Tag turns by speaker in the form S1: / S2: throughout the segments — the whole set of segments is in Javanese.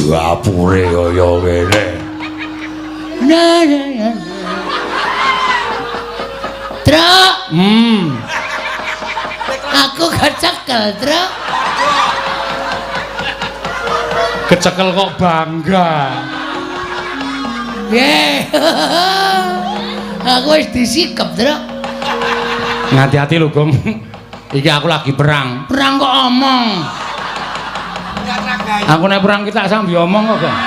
S1: Dapure kaya ngene.
S2: Truk. Aku kecekel, Truk.
S3: Kecekel kok bangga.
S2: Ye. Aku wis disikep, Truk.
S3: Ngati-hati lho, Gong. Iki aku lagi perang.
S2: Perang kok omong.
S3: Aku nek perang kita sambil omong kok, Gong.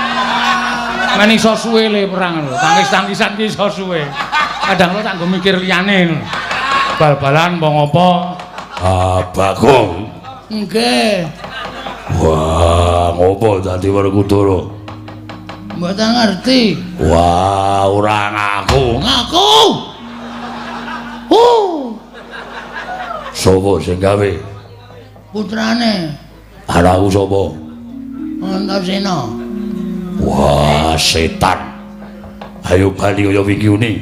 S3: Men iso suwe le perang lho. Tangis-tangisan ki iso suwe. Kadang lo tak nggo mikir liyane lho. Bal-balan apa ngopo?
S1: Bagong.
S2: Nggih.
S1: Wah, ngopo dadi Werkudara?
S2: Mboten ngerti.
S1: Wah, ora ngaku.
S2: Ngaku.
S1: Sapa sing gawe?
S2: Putrane
S1: Anakku sapa?
S2: Antasena.
S1: Wah, setan. Ayo bali kaya wingi uni.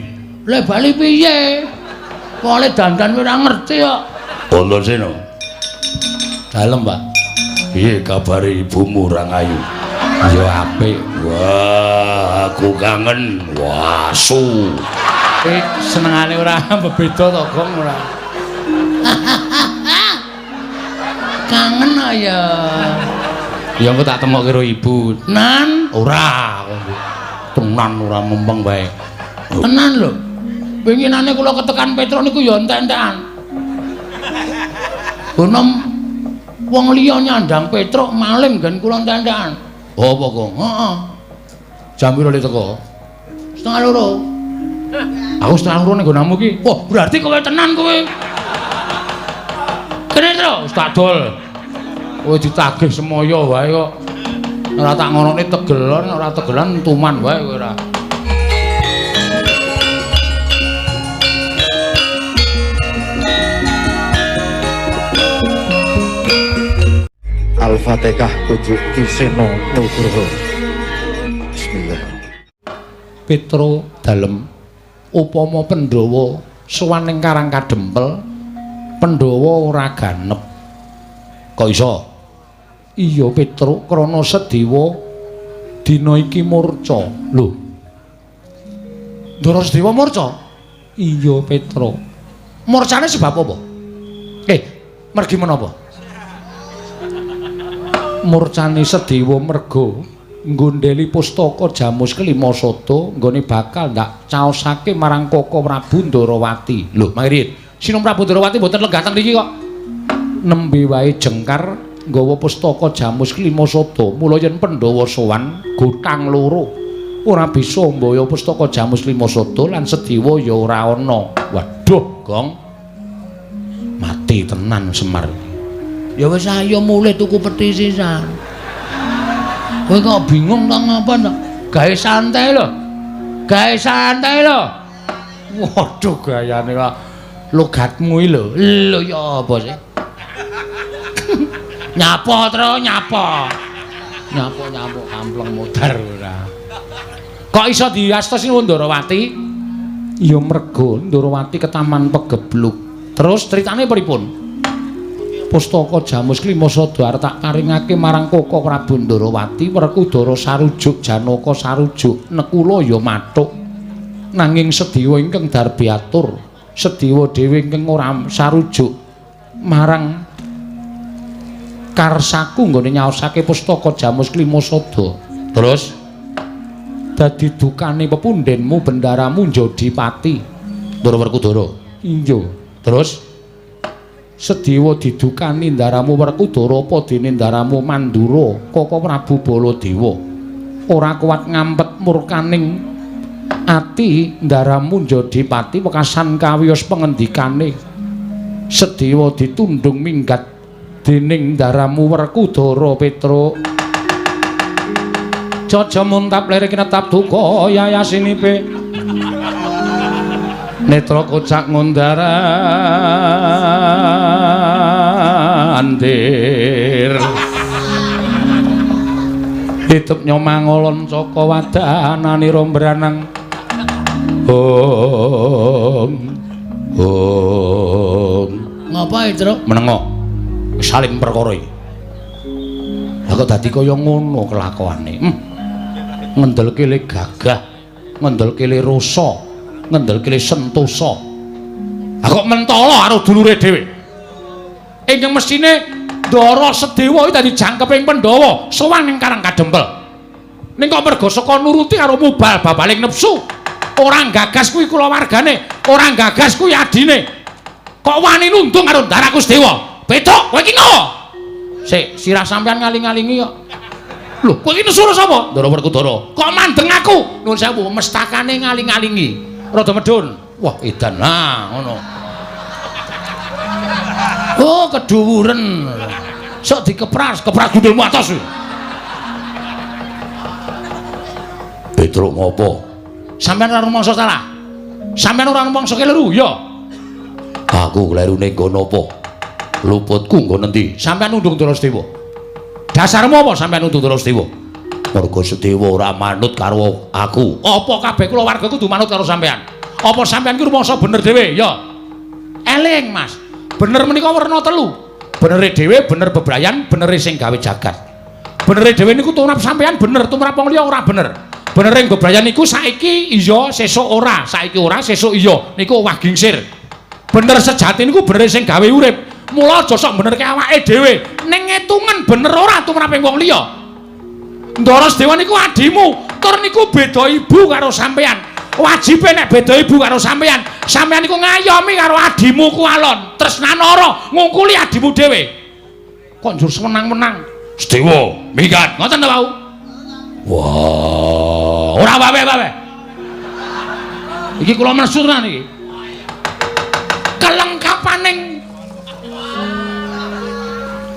S2: Lah bali piye? Pole dandan ora ngerti kok.
S1: Antasena.
S3: Dalem, Pak.
S1: Piye kabare ibumu Rangayu?
S3: Ya apik.
S1: Wah, aku kangen. Wasu.
S3: Senengane ora bebeda to, Gong ora.
S2: Kangen ya.
S3: Ya engko tak temok karo ibu.
S2: Nan,
S3: Ora. Tenan ora mempeng bae.
S2: tenan lho. Winginane kula ketekan Petro niku ya entek-entekan. Bonom wong liya nyandang Petro maling gen kula entek-entekan.
S3: Apa, Gong?
S2: Heeh.
S3: Jam piro le teko?
S2: 1:30.
S3: Aku setengah loro ning nggonanmu ki.
S2: Wah, berarti kowe tenan kowe. Kene, Tro.
S3: Wis tak dol. Kowe ditagih semaya wae kok. Ora tak ngonone tegelan, ora tegelan tuman wae kowe ora.
S4: Al-Fatihah Kujuk Kiseno Nugroho. Bismillah.
S3: Petro dalem upama Pandhawa sowan ning Karang Kadempel, Pandhawa ora ganep. Kok iso? Iya Petro, krana Sedewa dina iki murca. Lho. Ndara Sedewa murca? Iya Petro. Murcane sebab apa? Mergi menapa? Murcane Sedewa merga nggondheli pustaka Jamus Kelima Sada nggone bakal ndak caosake marang Koko Prabu Ndarawati. Lho, mangke Sinum Prabu Ndarawati mboten lenggah teng mriki kok. Nembe wae jengkar nggawa pustaka Jamus Kelima Sada. Mula yen Pandhawa sowan gotang loro ora bisa mbaya pustaka Jamus Kelima Sada lan Sedewa ya ora ana. Waduh, Gong. Mati tenan Semar.
S2: Ya wis ayo mulih tuku peti sisan. Kowe kok bingung ta ngapa ta? Gawe santai lho. Gawe santai lho.
S3: Waduh gayane kok logatmu iki lho.
S2: Lho ya apa sih? Nyapa, Tro, nyapa.
S3: Nyapa kampleng modar ora. Kok iso diastosi Ndarawati? Ya merga Ndarawati ketaman pegebluk. Terus critane pripun? Pustaka Jamus Kelima Sada arep tak paringake marang Koko Prabu Ndarawati Werkudara sarujuk Janaka sarujuk Nekula ya mathuk. Nanging Sedewa ingkang darbi atur, Sedewa dhewe ingkang ora sarujuk marang karsaku nggone nyaosake pustaka Jamus Kelima Sada. Terus dadi dukane pepundhenmu bendaramu Jodipati. Ndara Werkudara. Iya. Terus Sedewa didukani ndaramu Werkudara apa dene ndaramu Mandura Koko Prabu Baladewa. Ora kuat ngampet murkaning ati ndaramu Jodipati wekasan kawiyos pengendikane. Sedewa ditundung minggat dening ndaramu Werkudara Petro. Jaja muntap lere kinetap duka yayasinipe. Netra kocak ngundarandir. Ditup nyomangolon saka wadananira mbranang.
S2: Ngapa, Tro?
S3: Menengo. Salim perkara iki. kok dadi kaya ngono kelakuane. Ngendelke le gagah, ngendelke le rasa, ngendelke le sentosa. Kok mentala karo dulure dhewe. Ingkang mesine Ndara Sedewa iki dadi jangkeping Pandhawa sowan ning Karang Kadempel. Ning kok merga saka nuruti karo mubal babaling nepsu. Ora gagas kuwi kulawargane, ora gagas kuwi adine. Kok wani nundung karo Ndaraku Sedewa? Betok, kowe iki ngopo? Sik, sirah sampean ngaling-alingi kok. Lho, kowe iki nesu sapa? Ndara Werkudara. Kok mandeng aku? Nuwun sewu, mestakane ngaling-alingi. Rada medun. Wah, edan. Nah, ngono. Oh, keduwuren. Sok dikepras gundulmu atos.
S1: Petruk ngopo?
S3: Sampeyan ora rumangsa salah. Sampeyan ora rumangsa keliru, ya.
S1: Aku klerune nggo napa? Luputku nggo nendi?
S3: Sampeyan nundung Ndara Sedewa. Dasarmu apa sampeyan nundung Ndara Sedewa?
S1: Mergo Sedewa ora manut karo aku.
S3: Apa kabeh kulawarga kudu manut karo sampeyan? Apa sampeyan ki rumangsa bener dhewe, ya? Eling, Mas. Bener menika werna telu. Benere dhewe, bener bebrayan, benere sing gawe jagat. Benere dhewe niku tumrap sampeyan bener, tumrap wong liya ora bener. Benere bebrayan niku saiki iya, sesuk ora, saiki ora, sesuk iya. Niku owah gingsir. Bener sejati niku benere sing gawe urip. Mula aja sok benerke awake dhewe. Ning ngetungen bener ora tumraping wong liya. Ndara Sedewa niku adimu, tur niku beda ibu karo sampeyan. Wajibe nek beda ibu karo sampeyan, sampeyan niku ngayomi karo adimu ku alon, tresnanara ngungkuli adimu dhewe. Kok njur semenang-menang.
S1: Sedewa, minggat.
S3: Ngoten ta, Pak?
S1: Wah,
S3: ora wae-wae. Iki kula maksud tenan iki. Kelengkapaning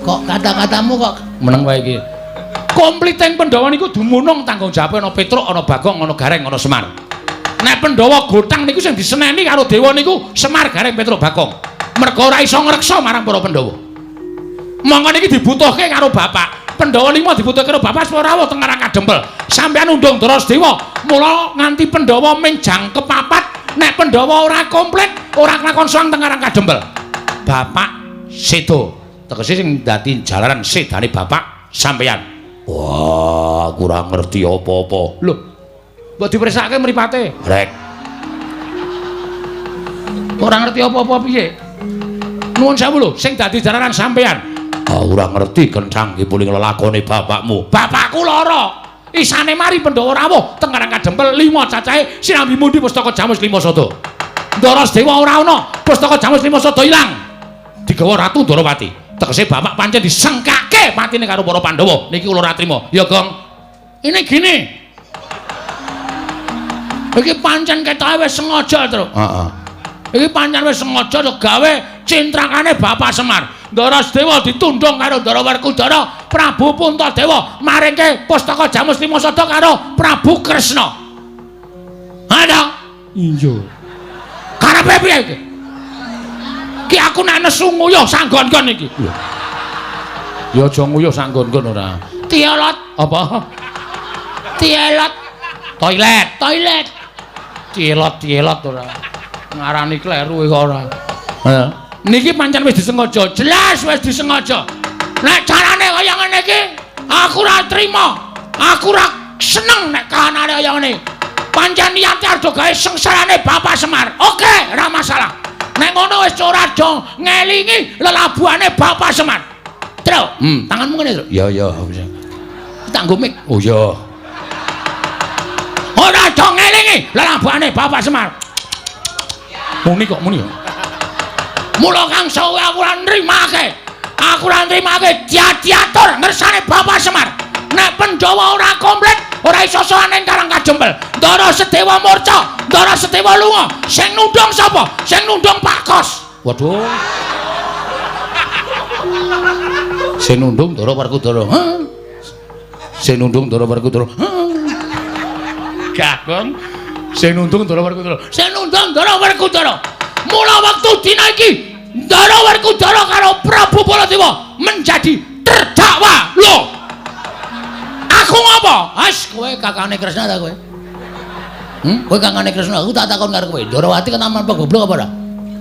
S3: kok kata-katamu kok meneng wae iki. Kompliting Pandhawa niku dumunung tanggung jawabe ana Petruk, ana Bagong, ana Gareng, ana Semar. Nek Pandhawa gotang niku sing diseneni karo dewa niku Semar, Gareng, Petruk, Bagong. Merga ora iso ngreksa marang para Pandhawa. Monggo niki dibutuhke karo bapak. Pandhawa lima dibutuhke karo bapak supaya rawuh teng Karang Kadempel. Sampeyan undung Ndara Sedewa, mula nganti Pandhawa ming jangkep papat. Nek Pandhawa ora komplit, ora kelakon soang teng Karang Kadempel. Bapak sedo, tegese sing dadi jalaran sedane bapak sampeyan.
S1: wah, kurang ngerti apa-apa.
S3: Lho, mbok dipersake mripate.
S1: Rek,
S3: Ora ngerti apa-apa piye? Nuwun sewu lho, sing dadi jalaran sampeyan.
S1: ora ngerti kencang ki puling lelakone bapakmu.
S3: Bapakku lara. Isane mari Pandhawa rawuh teng Karang Kadempel 5 cacahe sinambi mundi pustaka Jamus Lima Sada. Ndara Sedewa ora ana, pustaka Jamus Lima Sada ilang. Digawa Ratu Ndarawati. Tegese bapak pancen disengkake matine karo para Pandhawa. Niki kula ora trima. Ya, Gong. Ini gini. Iki pancen ketoke wis sengaja, Tru.
S1: Heeh.
S3: Iki pancen wis sengaja gawe cintrakane Bapak Semar. Ndara Sedewa ditundung karo Ndara Werkudara, Prabu Puntadewa maringke pustaka Jamus Lima Sada karo Prabu Kresna. Ada? Iya. Karepe piye iki? Ki aku nek nesu nguyuh sanggon-gon iki. Ya aja nguyuh sanggon-gon ora. Tiolot apa? Tielot. Toilet. Tielot ora. Ngarani kleru kok ora. Heeh. Niki pancen wis disengaja, jelas wis disengaja. Nek carane kaya ngene iki, aku ora trima. Aku ora seneng nek kahanane kaya ngene. Pancen niate arep gawe sengsarane Bapak Semar. Oke, ora masalah. Nek ngono wis ora do ngelingi lelabuhane Bapak Semar. Tru, tanganmu ngene, Tru.
S1: Ya, bisa.
S3: Tak nggo mik.
S1: Oh ya.
S3: Ora do ngelingi lelabuhane Bapak Semar. Muni kok muni. Mula kang sawe aku ora nrimake. Aku ora nrimake diatur ngersane Bapak Semar. Nek Pandhawa ora komplit, ora iso sowan ning Karang Kadempel. Ndara Sedewa murca, Ndara Sedewa lunga. Sing nundung sapa? Sing nundung Pak Kos. Waduh. Sing nundung Ndara Werkudara. Sing nundung Ndara Werkudara. Gagong. Sing nundung Ndara Werkudara. Sing nundung Ndara Werkudara. Mula waktu dina iki Ndara Werkudara karo Prabu Baladewa menjadi terdakwa. Lho. Aku ngapa? As kowe kakane Kresna ta kowe? Kowe kakane Kresna, aku tak takon karo kowe. Ndarawati kenaman apa goblok apa ora?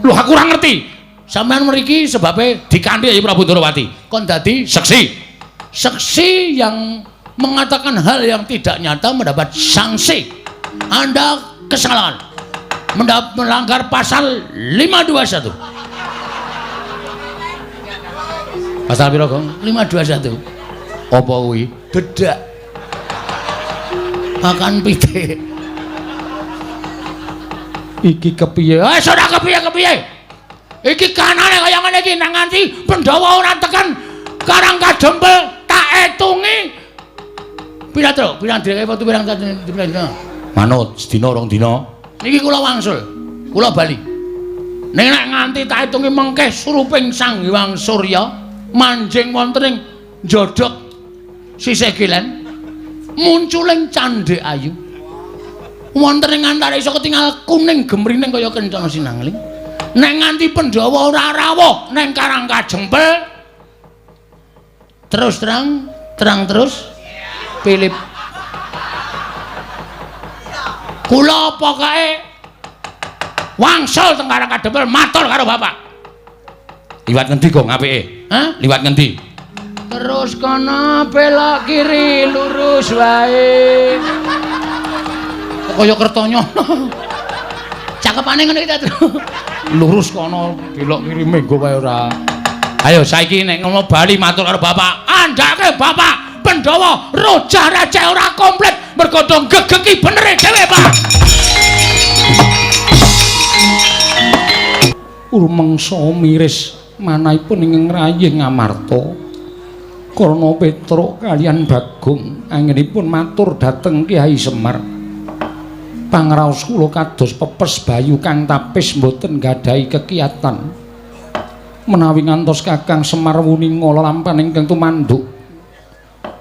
S3: Lho aku ora ngerti. Sampeyan mriki sebabe dikanthi ya Prabu Ndarawati. Kon dadi seksi.
S2: Saksi yang mengatakan hal yang tidak nyata mendapat sanksi. Anda kesalahan. Melanggar pasal 521. Pasal piro, Gong? 521. Apa kuwi? Dedak. Makan pitik. Iki kepiye? Sudah kepiye? Iki kanane kaya ngene iki nang nganti Pandhawa ora tekan Karang Kadempel tak etungi. Pira direke foto pirang dina?
S1: Manut sedina rong dina.
S2: Niki kula wangsul. Kula bali. Ning nek nganti tak etungi mengke suruping Sang Hyang Surya manjing wonten ing njodhok sisih kilen munculing Candhe Ayu. Wonten ing antara iso ketinggal kuning gemrining kaya kencana sinangling. Nek nganti Pandhawa ora rawuh ning Karang Kadempel terus terang terus Philip kula pokoke wangsul teng Karang Kadempel matur karo bapak.
S1: Liwat ngendi Gong apike?
S2: Hah?
S1: Liwat ngendi?
S2: Terus kono belok kiri lurus wae. Kaya kertonyono. Cakepane ngene iki ta, lurus kono belok kiri menggo wae ora.
S1: Ayo saiki nek ngono bali matur karo bapak.
S2: Andake bapak Pandhawa roja raja ora komplit mergo do gegeki benere dhewe, Pak.
S3: Urmangsa miris manahipun ing ngraying Amarta. Karna Petruk kaliyan Bagong anggenipun matur dhateng Kyai Semar. Pangraos kula kados pepes bayu kang tapis mboten gadahi kekiyatan. Menawi ngantos Kakang Semar wuni ngala lampan ingkang tumanduk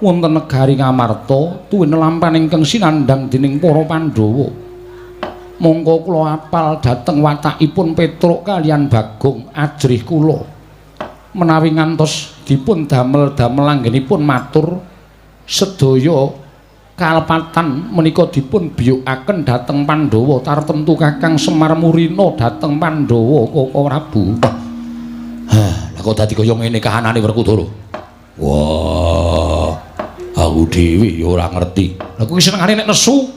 S3: wonten negari Ngamarta tuwin lampan ingkang sinandhang dening para Pandhawa. Monggo kula apal dhateng watakipun Petruk kaliyan Bagong ajrih kula. Menawi ngantos dipun damel-damel anggenipun matur sedaya kalepatan menika dipun biyukaken dhateng Pandhawa tartemtu Kakang Semar Murina dhateng Pandhawa Koko Prabu.
S1: Lah kok dadi kaya ngene kahanane Werkudara. Wah, aku dhewe ya ora ngerti.
S3: Lah kuwi senengane nek nesu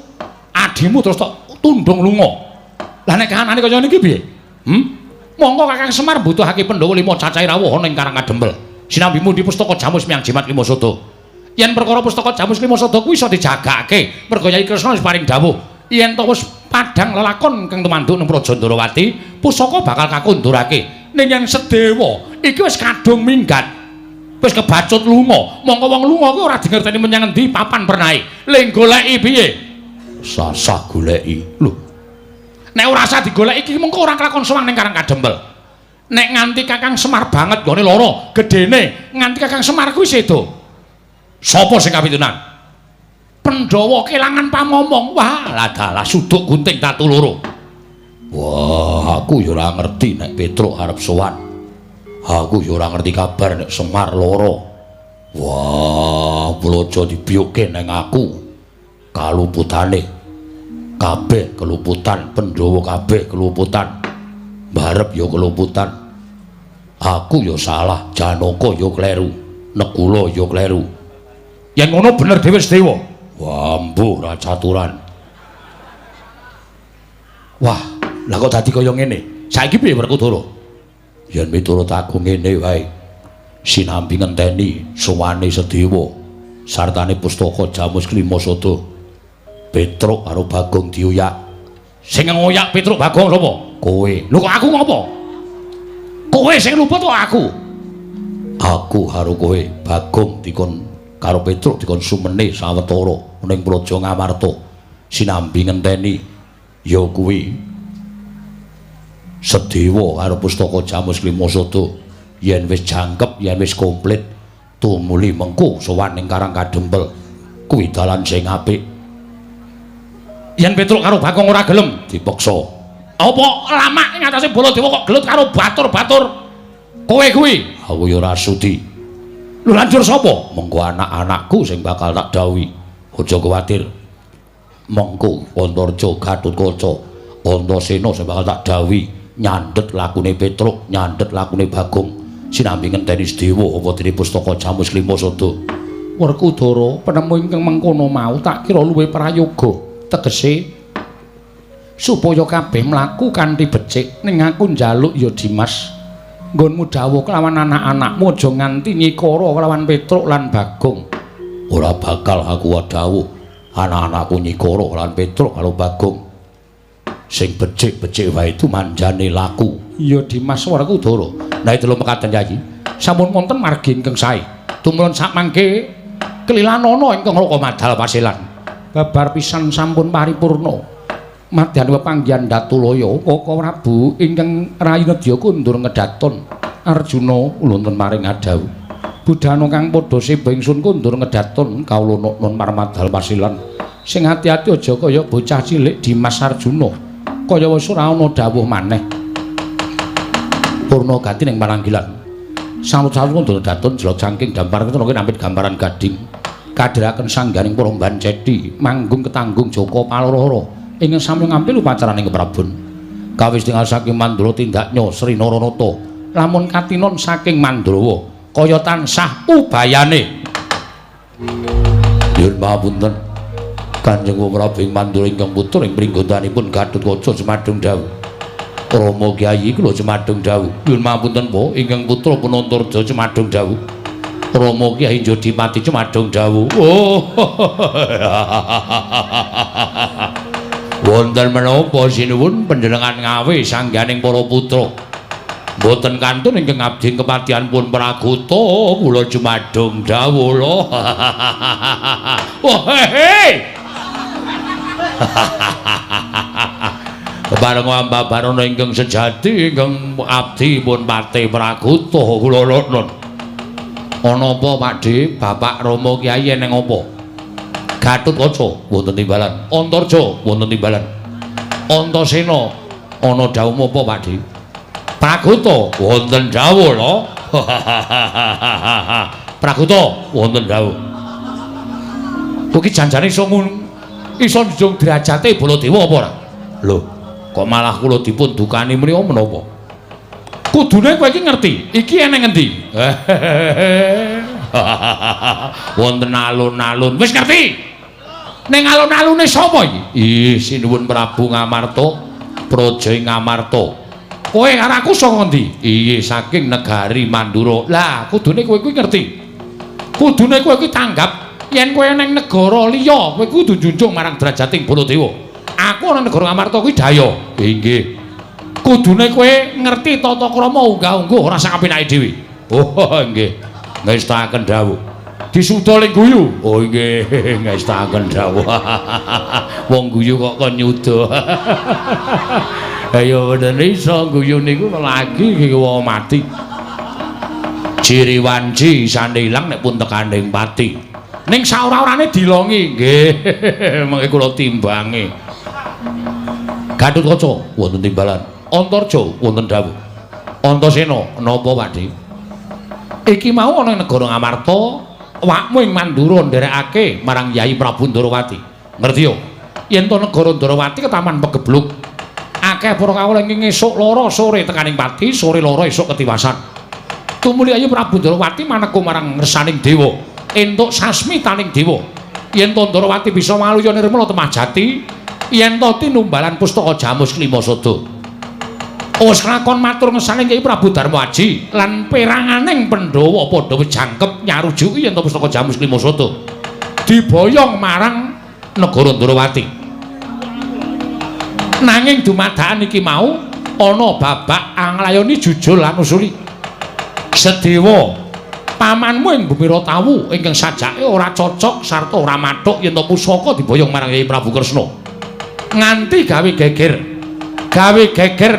S3: adimu terus tok tundung lunga. Lah nek kahanane kaya niki piye? Monggo Kakang Semar mbutuhake Pandhawa 5 cacahe rawuh ning Karang Kadempel. Sinambimu di Pustaka Jamus Miang Jimat Lima Sada. Yen perkara Pustaka Jamus Lima Sada kuwi iso dijagake, merga Kyai Kresna wis paring dawuh, yen to wis padhang lelakon kang tumanduk ning Praja Ndarawati, pusaka bakal kakundurake. Ning yen Sedewa iki wis kadung minggat. Wis kebacut lunga. Monggo wong lunga kuwi ora dingerteni menyang endi papan pernahe. Ling goleki piye?
S1: Sasah goleki.
S3: Lho. Nek ora usah digoleki iki mengko ora kelakon sowang ning Karang Kadempel. Nek nganti Kakang Semar banget gone lara, gedene nganti Kakang Semar kuwi sedo. Sapa sing kapitunan? Pandhawa kelangan pamomong. Wah, ladalah suduk gunting tatu loro.
S1: Wah, aku ya ora ngerti nek Petruk arep sowan. Aku ya ora ngerti kabar nek Semar lara. Wah, blojo dibiyuke nang aku. Kaluputane. Kabeh keluputan, Pandhawa kabeh keluputan. Barep ya keluputan. Aku ya salah, Janaka ya kleru, Negula ya kleru.
S3: Yen ngono bener dhewe Sedewa.
S1: Wah, mbuh ra caturan.
S3: Wah, lah kok dadi kaya ngene? Saiki piye Werkudara?
S1: Yen miturut aku ngene wae. Sinambi ngenteni suwane Sedewa sartane Pustaka Jamus Lima Sada. Petruk karo Bagong dioyak.
S3: Sing ngoyak Petruk Bagong sapa?
S1: Kowe.
S3: Lho kok aku ngopo? Kowe sing luput kok aku?
S1: Aku karo kowe Bagong dikon karo Petruk dikon sumene sawetara ning Praja Ngamarta. Sinambi ngenteni ya kuwi Sedewa karo Pustaka Jamus Lima Sada yen wis jangkep, yen wis komplit tumuli mengko sowan ning Karang Kadempel. Kuwi dalan sing apik.
S3: Yen Petruk karo Bagong ora gelem
S1: Dipeksa.
S3: apa lama ing atase Baladewa kok gelut karo batur-batur kowe kuwi?
S1: Aku ya ora sudi.
S3: Lho lanjur sapa?
S1: Mengko anak-anakku sing bakal tak dawuhi. Aja kuwatir. Mengko Antarja, Gatotkaca, Antasena sing bakal tak dawuhi nyandhet lakune Petruk, nyandhet lakune Bagong. Sinambi ngenteni Sedewa apa dene Pustaka Jamus Lima Sada.
S3: Werkudara penemu ingkang mengkono mau tak kira luwih prayoga tegese supaya kabeh mlaku kanthi becik ning aku njaluk ya Dimas nggonmu dawuh kelawan anak-anakmu aja nganti nyikara kelawan Petruk lan Bagong.
S1: Ora bakal aku dawuh anak-anakku nyikara lan Petruk karo Bagong. Sing becik-becik wae itu manjane laku.
S3: Ya Dimas Werkudara.
S1: Nah itu lho mekaten Yayi.
S3: Sampun wonten margi ingkang sae. Tumulun sakmangke kelilanana ingkang loko madal pasilan. Babar pisan sampun paripurna. Madyan pepanggihan Datulaya Kaka Prabu ingkang Rayinedya kundur ngedaton Arjuna wonten maring adawu. Budhana kang padha seba ingsun kundur ngedaton kawula nun marmadal pasilan. Sing ati-ati aja kaya bocah cilik Dimas Arjuna. Kaya wis ora ana dawuh maneh. Purna gati ning Paranggilan. Salut-salut kundur ngedaton jelok saking dampar ketenoke nampit gambaran gading. Kadhiraken sangganing para mbanceti manggung ketanggung Joko Paloro ingkang sami ngampil upacaraning keprabon. Kawis tinggal saking Mandura tindaknya Sri Naranata lamun katinon saking Mandrawa kaya tansah ubayane.
S1: Nyuwun pamunten Kanjeng Prabu ing Mandura ingkang putra ing pringgotanipun Gatotkaca Jumadung dawuh. Rama Kyai kula Jumadung dawuh. Nyuwun pamunten po ingkang putra Punantarja Jumadung dawuh. Rama Kyai Jodipati Jumadung dawuh. Oh. Wonten menapa sinuwun panjenengan ngawe sangganing para putra? Mboten kantun ingkang abdi kepatihan pun Prakuta kula Jumadung dawuh lho. Oh he. Bareng ambabarana ingkang sejati ingkang abdi pun Pati Prakuta kula nun. Ana apa Pakde? Bapak Rama Kyai eneng apa? Gatotkaca wonten timbalan. Antarja wonten timbalan. Antasena ana dawuh apa Pakde? Prakuta wonten dawuh lho. Prakuta wonten dawuh. Kuwi janjane iso njung derajate Baladewa apa ora? Lho, kok malah kula dipun dukani mriya menapa? Kudune kowe iki ngerti, iki eneng endi? Wonten alun-alun. Wis ngerti? Ning alun-alune sapa iki? Ih, sinuwun Prabu Ngamarta, Praja Ngamarta. Kowe karo aku saka ndi? Iya, saking negari Mandura. Lah, kudune kowe kuwi ngerti. Kudune kowe kuwi tanggap yen kowe ning negara liya, kowe kudu njunjung marang derajating Baladewa. Aku ana negara Ngamarta kuwi daya. Nggih. Kudune kowe ngerti tata krama unggah-ungguh ora sak apinake dhewe. Oh, nggih. Ngestakaken dawuh. Disuda ling guyu. Oh, nggih, ngestakaken dawuh. Wong guyu kok kon nyuda. Ayo bener iso guyu niku lagi wong mati. Ciri wanci sane ilang nek pun tekaning pati. Ning saora-orane dilongi. Nggih. Mengke kula timbangi. Gatotkaca wonten timbalan. Antarja wonten dawuh. Antasena napa Pakde? Iki mau ana negara Ngamarta, awakmu ing Mandura nderekake marang Yai Prabu Ndarawati. Ngerti yo? Yen to negara Ndarawati ketaman pegebluk. Akeh para kawula ing esuk lara sore tekaning pati, sore lara esuk ketiwasan. Tumuli Yai Prabu Ndarawati maneka marang ngersaning dewa, entuk sasmitaning dewa. Yen to Ndarawati bisa maluya nirmala temah jati, yen to tinumbalan pustaka Jamus Klimasada. Wis lakon matur ngersane Kyai Prabu Darmaji lan peranganing Pandhawa padha wejangkep nyarujuki yen to pustaka Jamus Klimasada diboyong marang negara Ndarawati. Nanging dumadakan iki mau ana babak anglayoni jujul lan usuli. Sedewa pamanmu ing Bumi Ratawu ingkang sajake ora cocok sarta ora mathuk yen to pusaka diboyong marang Kyai Prabu Kresna. Nganti gawe geger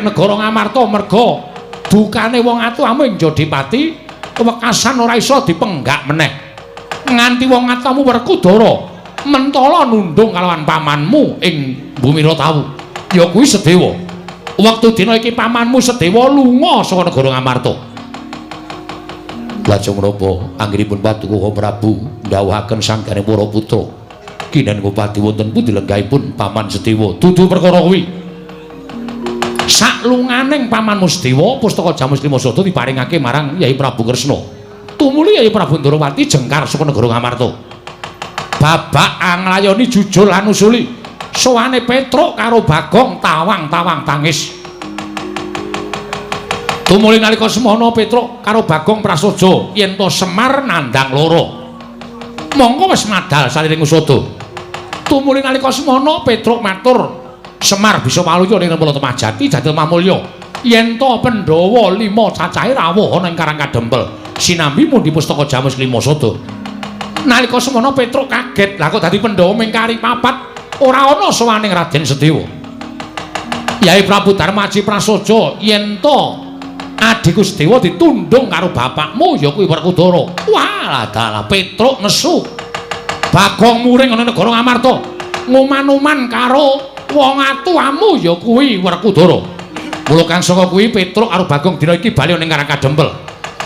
S1: negara Ngamarta merga dukane wong atuhamu ing Jodipati wekasan ora iso dipenggak meneh. Nganti wong atuhamu Werkudara mentala nundung kalawan pamanmu ing Bumi Ratawu. Ya kuwi Sedewa. Wektu dina iki pamanmu Sedewa lunga saka negara Ngamarta. Lajeng menapa anggenipun Paduka Prabu ndhawuhaken sangganing para putra. Kinen Bupati wonten pundi lenggahipun paman Sedewa? Dudu perkara kuwi. Saklunganing pamanmu Sedewa pustaka Jamus Klimasada diparingake marang Yai Prabu Kresna.
S3: tumuli Yayi Prabu Ndrawati jengkar saka negara Ngamarta. Babak anglayoni jujul lan usuli sowane Petruk karo Bagong tawang-tawang tangis. Tumuli nalika semana Petruk karo Bagong prasaja yen to Semar nandhang loro. Mongko wis madal saliring usada. Tumuli nalika semana Petruk matur Semar bisa maluya ning Rempala Temajati dadi mamulya. Yen to Pandhawa 5 cacahe rawuh ana ing Karang Kadempel. Sinambi mundi pustaka Jamus Klimasada. Nalika semana Petruk kaget, lah kok dadi Pandhawa mingkari papat ora ana sawaning Raden Sedewa. Yai Prabu Darmaji prasaja yen to adhiku Sedewa ditundhung karo bapakmu ya kuwi Werkudara. Walah dalah Petruk nesu. Bagong muring ana negara Ngamarta. Nguman-uman karo wong atuamu ya kuwi Werkudara. Mula kang saka kuwi Petruk karo Bagong dina iki bali ning Karang Kadempel.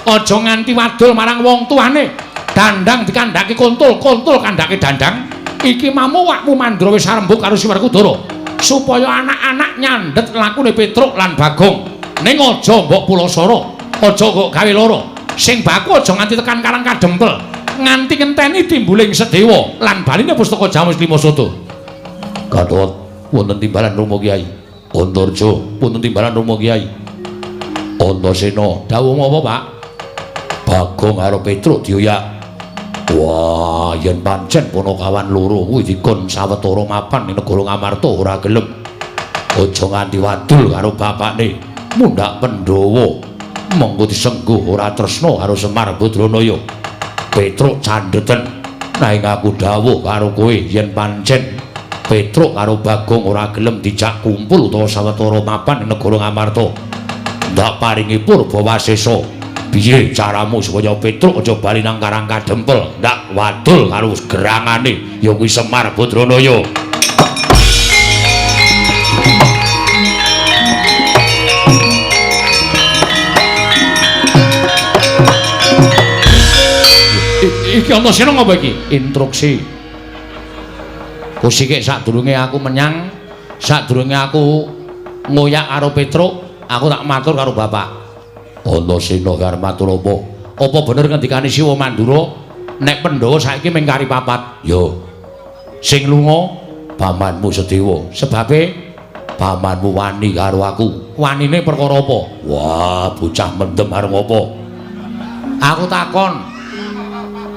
S3: Aja nganti wadul marang wong tuane. Dandang dikandhake kontul, kontul kandhake dandang. Iki mamu wakmu mandra wis arembuk karo si Werkudara supaya anak-anak nyandhet lakune Petruk lan Bagong. Ning aja mbok pulasara, aja kok gawe lara. Sing baku aja nganti tekan Karang Kadempel, nganti ngenteni timbuling Sedewa lan baline pustaka Jamus Klimasada.
S1: Gatot wonten timbalan Rama Kyai. Antarja wonten timbalan Rama Kyai. Antasena dawuh apa, Pak? Bagong karo Petruk dioyak. Wah, yen pancen Panakawan loro kuwi dikon sawetara mapan ning negara Ngamarta ora gelem. Aja nganti wadul karo bapakne. Mundhak Pandhawa mengko disengguh ora tresna karo Semar Badranaya. Petruk candheten nanging aku dawuh karo kowe yen pancen Petruk karo Bagong ora gelem dijak kumpul utawa sawetara mapan ing negara Ngamarta. Ndak paringi purba wasesa. Piye caramu supaya Petruk aja bali nang Karang Kadempel? Ndak wadul karo gerangane ya kuwi Semar Badranaya.
S3: Iki Antasena ngapa iki? Instruksi. Kusike sadurunge aku menyang, sadurunge aku ngoyak karo Petruk, aku tak matur karo bapak.
S1: Antasena karo matur apa?
S3: Apa bener ngendikane Siwa Mandura nek Pandhawa saiki mingkari papat?
S1: Yo.
S3: Sing lunga
S1: Pamanmu Sedewa.
S3: sebabe
S1: Pamanmu wani karo aku.
S3: wanine perkara apa?
S1: Wah, bocah mendem arep apa?
S3: Aku takon.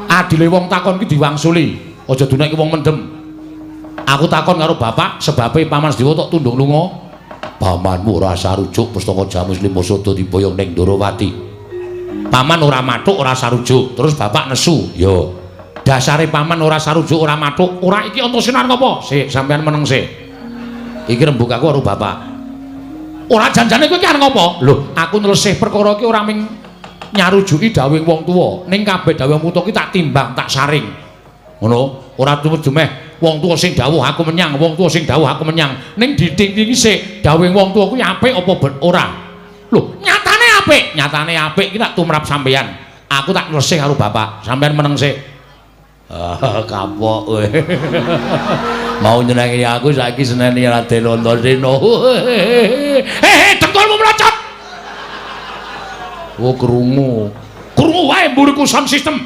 S3: Adile wong takon ki diwangsuli, aja duneki wong mendem. Aku takon karo bapak sebabe Paman Sedewa tok tunduk lunga.
S1: Pamanmu ora sarujuk pustaka Jamus Klimasada diboyong ning Ndarawati.
S3: Paman ora mathuk, ora sarujuk, terus bapak nesu.
S1: Yo.
S3: Dasare paman ora sarujuk, ora mathuk, ora iki Antasena ngopo? Sik, sampean meneng sik. Iki rembug aku karo bapak. Ora janjane kowe iki arep ngopo? Lho, aku nlesih perkara iki ora ming nyarujuki dawuhing wong tuwa. Ning kabeh dawuh wong tuwa ki tak timbang, tak saring. Ngono, ora dumeh wong tuwa sing dawuh aku menyang, wong tuwa sing dawuh aku menyang. Ning diting-tingi sik, dawuhing wong tuwa kuwi apik apa ora? Lho, nyatane apik, nyatane apik ki tak tumrap sampeyan. Aku tak nlesih karo bapak. Sampeyan meneng sik.
S1: Kapok kowe. Mau nyenengi aku saiki seneni Raden Antasena.
S3: Dengkulmu mlocot. Oh krungu. Krungu wae mburiku sound system.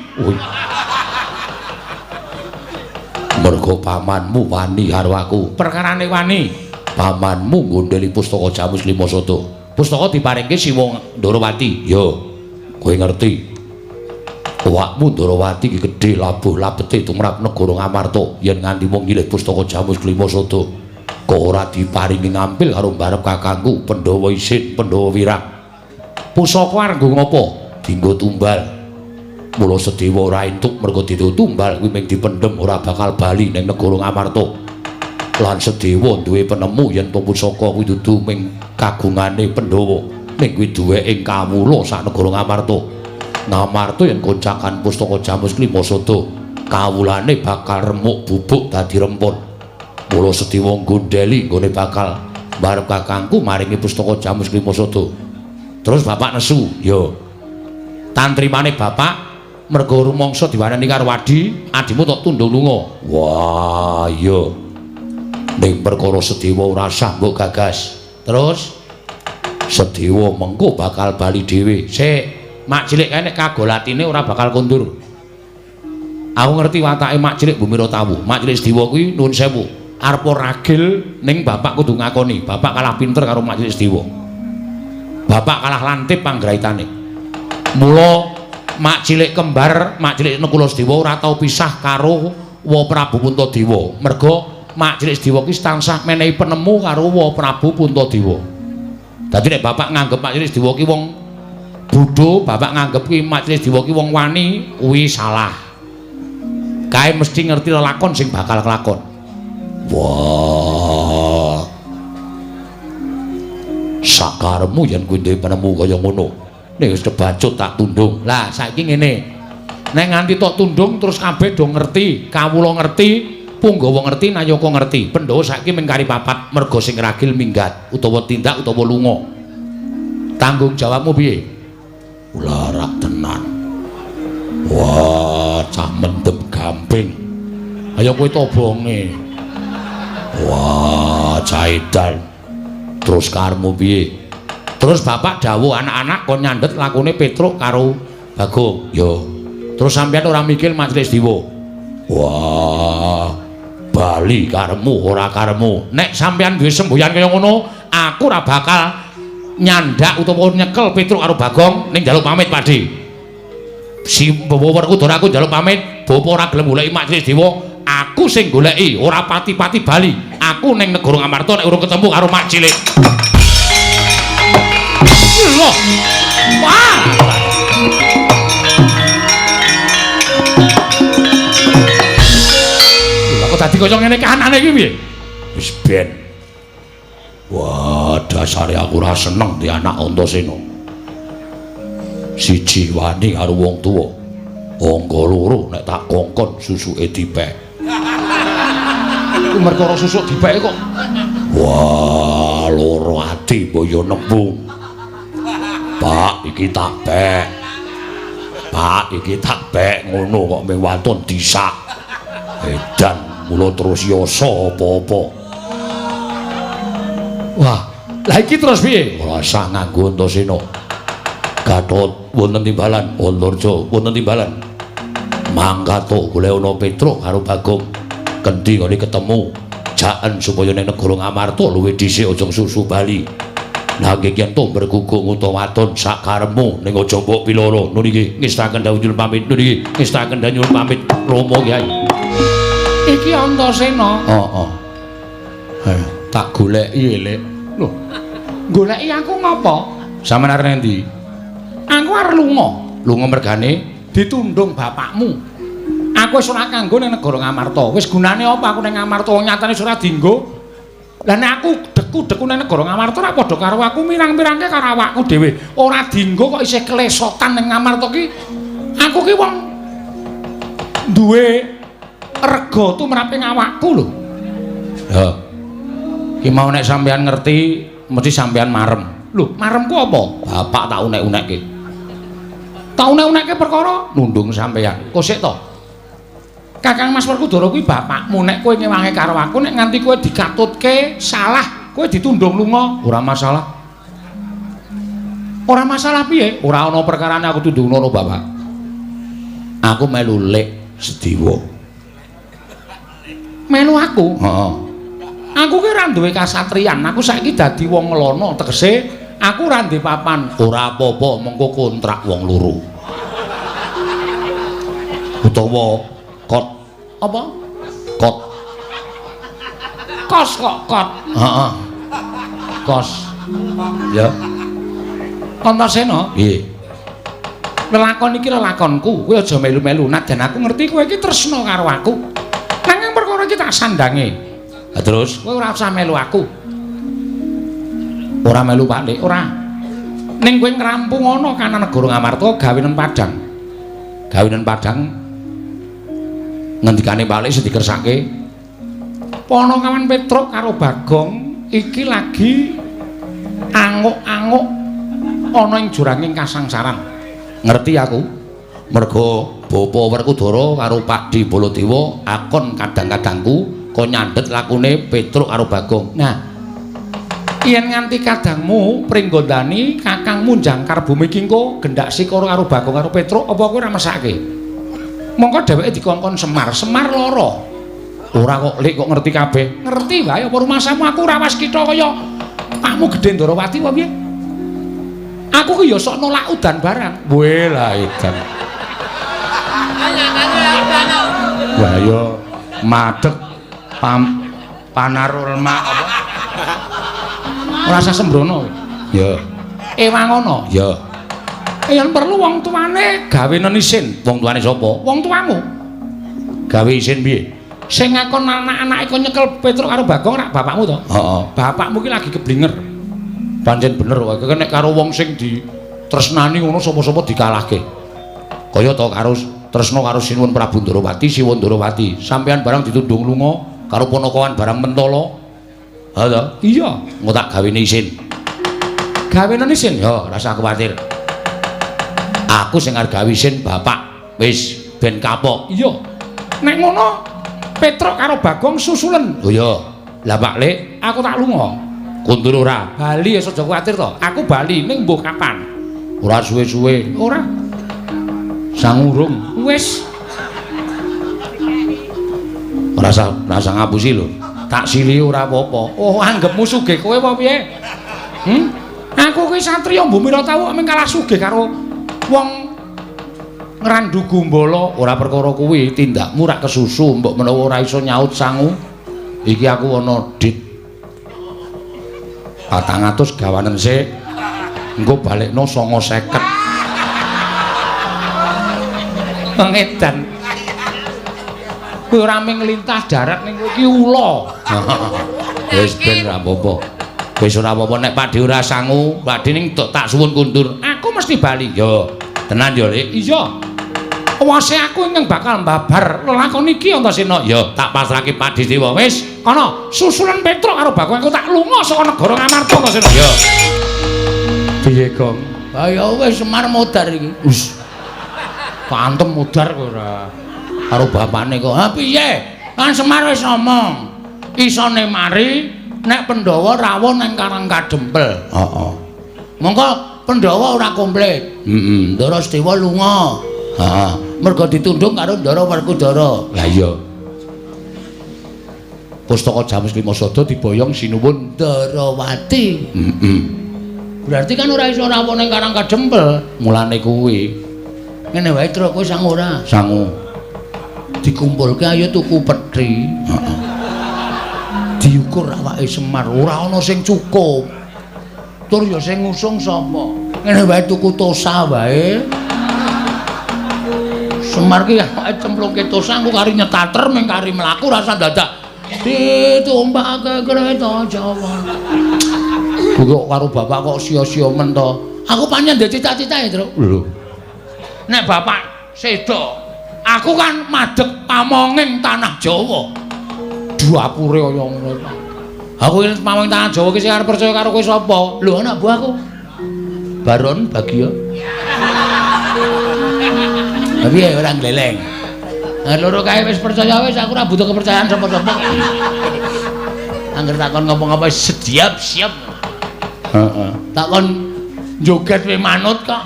S1: Mergo pamanmu wani karo aku.
S3: Perkarane wani.
S1: Pamanmu nggondheli pustaka Jamus Klimasada.
S3: Pustaka diparingke Siwa Ndarawati.
S1: Yo. Kowe ngerti. Awakmu Ndarawati iki gedhe labuh labete tumrap negara Ngamarta yen nganti wong nyilih pustaka Jamus Klimasada kok ora diparingi ngampil karo mbarep kakangku Pandhawa Isin, Pandhawa Wirang.
S3: Pusaka arep nggo ngopo?
S1: Dinggo tumbal. Mula Sedewa ora entuk mergo ditu tumbal kuwi mung dipendhem ora bakal bali ning negara Ngamarta. Lan Sedewa duwe penemu yen to pusaka kuwi dudu mung kagungane Pandhawa, ning kuwi duweke kawula sak negara Ngamarta. Ngamarta yen koncakan pustaka Jamus Klimasada, kawulane bakal remuk bubuk dadi rempun. Mula Sedewa nggondheli nggone bakal mbarep kakangku maringi pustaka Jamus Klimasada. Terus bapak nesu, yo.
S3: Tantrimane bapak mergo rumangsa diwaneni karo Wadi, adimu tok tundung lunga.
S1: Wah, iya. Ning perkara Sedewa ora sah mbok gagas.
S3: Terus
S1: Sedewa mengko bakal bali dhewe.
S3: sik mak cilik kae nek kagolatine ora bakal kondur. Aku ngerti watake mak cilik Bumira Tawu. Mak cilik Sediwa kuwi nuwun sewu. Arep ragil ning bapak kudu ngakoni, bapak kalah pinter karo mak cilik Sediwa. Bapak kalah lantip panggraitane. Mula mak cilik kembar, mak cilik Nekula Sediwa ora tau pisah karo Wa Prabu Puntadewa. Merga mak cilik Sediwa ki tansah menehi penemu karo Wa Prabu Puntadewa. Dadi nek bapak nganggep mak cilik Sediwa ki wong bodho, bapak nganggep ki mak cilik Sediwa ki wong wani, kuwi salah. Kae mesti ngerti lelakon sing bakal kelakon. Wah. Sakaremu yen kuwi duwe penemu kaya ngono. Nek wis kebacut tak tundung. Lah saiki ngene. Nek nganti tok tundung terus kabeh do ngerti, kawula ngerti, Punggawa ngerti, Nayaka ngerti. Pandhawa saiki mung kari papat merga sing ragil minggat utawa tindak utawa lunga. Tanggung jawabmu piye? Larak tenan. Wah, cah mendem gamping. Ayo kowe tobonge. Wah, cah edan. Terus karmu piye? Terus bapak dawuh anak-anak kon nyandet lakune Petruk karo Bagong. Yo. Terus sampean ora mikir Majelis Dewa. Wah, bali karemu ora karemu. Nek sampean duwe semboyan kaya ngono, aku ora bakal nyandak utawa nyekel Petruk karo Bagong ning njaluk pamit Pakde. Si Bawa Werkudara aku njaluk pamit, bapa ora gelem goleki Majelis Dewa, aku sing goleki, ora pati-pati bali. Aku ning negara Ngamarta nek urung ketemu karo mak cilik. Loh. Wah. Kok dadi kaya ngene kahanane iki piye? Wis ben. Wah, dasare aku ora seneng di anak Antasena. Siji wani karo wong tuwa. Angka loro nek tak kongkon susuke dipek. Iku merkara susuk dipeke kok. Wah, loro ati boyo nembung. Pak, iki tak pek. Pak, iki tak pek ngono kok mung wonten disak. Edan mula terus yasa apa-apa. Wah, lah iki terus piye? Ora usah nganggo Antasena. Gatot wonten timbalan, Antarja wonten timbalan. Mangkato golek ana Petruk karo Bagong. Kendi kene ketemu. Jaken supaya ning negara Ngamarta luwih dhisik aja susu bali. Nanging yen to bergugung utawa wadon sak karepmu ning aja mbok piloro. Nun iki ngestaken dawuh nyuwun pamit. Nun iki ngestaken dawuh nyuwun pamit. Rama Kyai. Iki Antasena. Heeh. Ayo tak goleki elek. Lho. Goleki aku ngopo? Sampeyan arep endi? Aku arep lunga. Lunga mergane ditundung bapakmu. Aku wis ora kanggo ning negara Ngamarta. Wis gunane apa aku ning Ngamarta? Nyatane ora dienggo. Lah nek aku deku-deku ning negara Ngamarta ora padha karo aku mirang-mirangke karo awakku dhewe. Ora dienggo kok isih klesotan ning Ngamarta ki. Aku ki wong duwe rega tumraping awakku lho. Ya. Ki mau nek sampean ngerti mesti sampean marem. Lho, maremku apa? Bapak tak unek-unekke. Tak unek-unekke perkara nundung sampean. Kok sik to? Kakang Mas Werkudara kuwi bapakmu, nek kowe ngewangi karo aku, nek nganti kowe dikatutke salah, kowe ditundung lunga, ora masalah. Ora masalah piye? Ora ana perkarane aku tundung ngono, Bapak. Aku melu lek Sediwa. Melu aku? Heeh. Aku ki ora duwe kasatriyan, aku saiki dadi wong ngelono, tegese aku ora ndek papan. Ora apa-apa, mengko kontrak wong loro. Utawa kot apa? Kot. Kos kok kot. Heeh. Kos. Ya. Antasena? Piye? Lelakon iki lelakonku, kowe aja melu-melu. Najan aku ngerti kowe iki tresna karo aku. Nanging perkara iki tak sandange. Lah terus kowe ora usah melu aku. Ora melu Pak, ora. Ning kowe ngrampung ana kana negara Ngamarta gawenen Padang. Gawenen Padang ngendikane balik sing dikersake Ponokawan Petruk karo Bagong iki lagi anguk-anguk ana ing juranging kasangsaran. Ngerti aku? Mergo Bapa Werkudara karo Pakdi Baladewa akon kadang-kadangku kok nyandet lakune Petruk karo Bagong. Nah, Yen nganti kadangmu pringgondani kakangmu jangkar bumi kingko gendak sikara karo Bagong karo Petruk apa kowe ora mesake? Mongko dheweke dikongkon Semar lara. Ora kok Lik kok ngerti kabeh. Ngerti wae apa rumasamu aku ora was kitha kaya pakmu Gedhe Ndarawati apa piye? Aku ku ya sok nolak udan barang. Weh lah edan. Wah ya madeg panarul mak apa? Ora usah sembrono. Ya. Ewangono. Ya. Yen perlu wong tuane gawenen isin. Wong tuane sapa? Wong tuamu. Gawe isin piye? Sing ngakon anak-anake kok nyekel Petruk karo Bagong rak bapakmu to? Heeh. Bapakmu ki lagi keblinger. Pancen bener wae. Nek karo wong sing ditresnani ngono sapa-sapa dikalahke. Kaya to karo tresna karo Sinuwun Prabu Ndarawati, Siwun Ndarawati. Sampeyan barang ditundung lunga karo ponokowan barang mentala. Ha to? Iya, engko tak gawene isin. Gawenen isin? Ya, ora usah kuwatir. Aku sing arep gawe isin bapak. Wis ben kapok. Iya. Nek ngono Petruk karo Bagong susulen. Oh iya. Lah Pak Lik, aku tak lunga. Kundur ora? Bali aja kuwatir to. Aku bali ning mbuh kapan? Ora suwe-suwe. Ora. Sangurung. Wis. Ora usah ngapusi lho. Tak sili ora apa-apa. Oh, anggepmu sugih kowe apa piye? Aku kuwi satriya Mbumira Tawu mung kalah sugih karo wong ngrandu Gumbala. Ora perkara kuwi, tindakmu rak kesusu, mbok menawa ora iso nyaut sangu. Iki aku ana dit 400 gawanen sik. Engko balekno 950. Pengedan. Kowe ora mung nglintah darat ning kowe iki ula. Wis ben ora apa-apa. Wis ora apa-apa nek Pakde ora sangu, Pakde ning tak suwun kundur. Aku mesti bali. Yo, tenan yo, Lik. Iya. Wase aku ingkang bakal mbabar lelakon iki Antasena. Yo, tak pasrahke Pakde Dewa. Wis, kana susulan Petruk karo Bagong aku tak lunga saka negara Ngamarta Antasena. Yo. Piye, Gong? Ha ya wis Semar modar iki. Wis. Pantem modar kowe ora. Karo bapakne kok. Ha piye? Kan Semar wis ngomong. Isone mari nek Pandhawa rawuh nang Karang Kadempel. Heeh. Monggo Pandhawa ora komplit. Heeh. Ndara Sedewa lunga. Heeh. Mergo ditundung karo Ndara Werkudara. Lah iya. Pustaka Jamus Klimasada diboyong Sinuwun Ndarawati. Heeh. Berarti kan ora iso rawuh nang Karang Kadempel. Mulane kuwi. Ngene wae Truk kowe sang ora? Sangu. Dikumpulke ayo tuku pethi. Heeh. Diukur awake Semar ora ana sing cukup. Tur ya sing ngusung sapa? Ngene wae tuku tosa wae. Semar ki awake cemplungke tosa engko kari nyetater ming kari mlaku rasa dadak ditumpake kereta Jawa. Kok karo bapak kok sia-sia men to. Aku pancen ndek cita-citae, Truk. Lho. Nek bapak sedo, aku kan madhep pamonging tanah Jawa. Duapure kaya ngono. Aku iki pamonging tanah Jawa iki sing arep percaya karo kowe sapa? Lho anak buahku. Baron Bagio. Tapi ora gleleng. Nah, loro kae wis percaya wis aku ora butuh kepercayaan sapa-sapa. Angger takon ngapa-ngapa siap. Heeh. Takon joget we manut kok.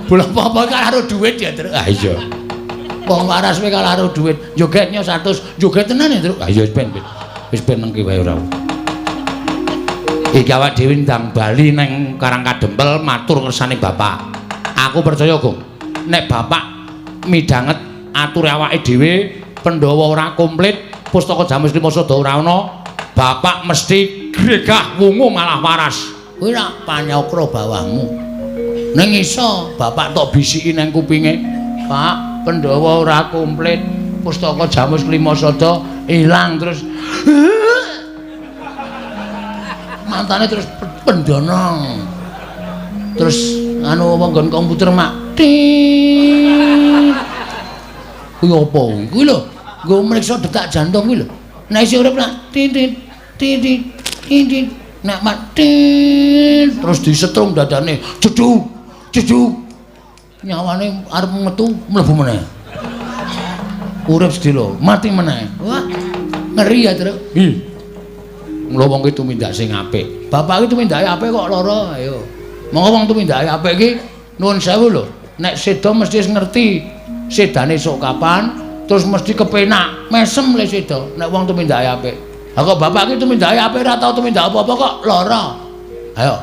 S3: Bola apa karo duit ya, Truk. Ah iya. Wong waras we karo duit. Jogetnya 100, joget tenan ya, Truk. Ah iya wis ben nengki wae ora. Iki awak dhewe ndang bali nang Karang Kadempel matur ngersane bapak. Aku percaya, Gong. Nek bapak midhanget ature awake dhewe Pandhawa ora komplit, Pustaka Jamus Klimasada ora ana, bapak mesti gregah wungu malah waras. Kuwi rak panyokra bawahmu. Ning iso bapak tok bisiki nang kupinge, Pak, Pandhawa ora komplit, Pustaka Jamus Klimasada ilang terus mantane terus pendana. Terus anu nggon komputer mak. Kuwi apa kuwi lho? Nggo mriksa detak jantung kuwi lho. Nek isih urip nak titit. Nek mati terus disetrum dadane. Jeduk. Nyawane arep metu mlebu meneh. Urip sedilo, mati meneh. Wah, ngeri ya, Truk.
S2: Mula wong ki tumindak sing apik. Bapak ki tumindake apik kok lara, ayo. Monggo wong tumindake apik ki nuwun sewu lho. Nek sedo mesti ngerti sedane sok kapan, terus mesti kepenak, mesem le sedo. Nek wong tumindake apik. Lah kok bapak ki tumindake apik ora tau tumindak apa-apa kok lara. Ayo.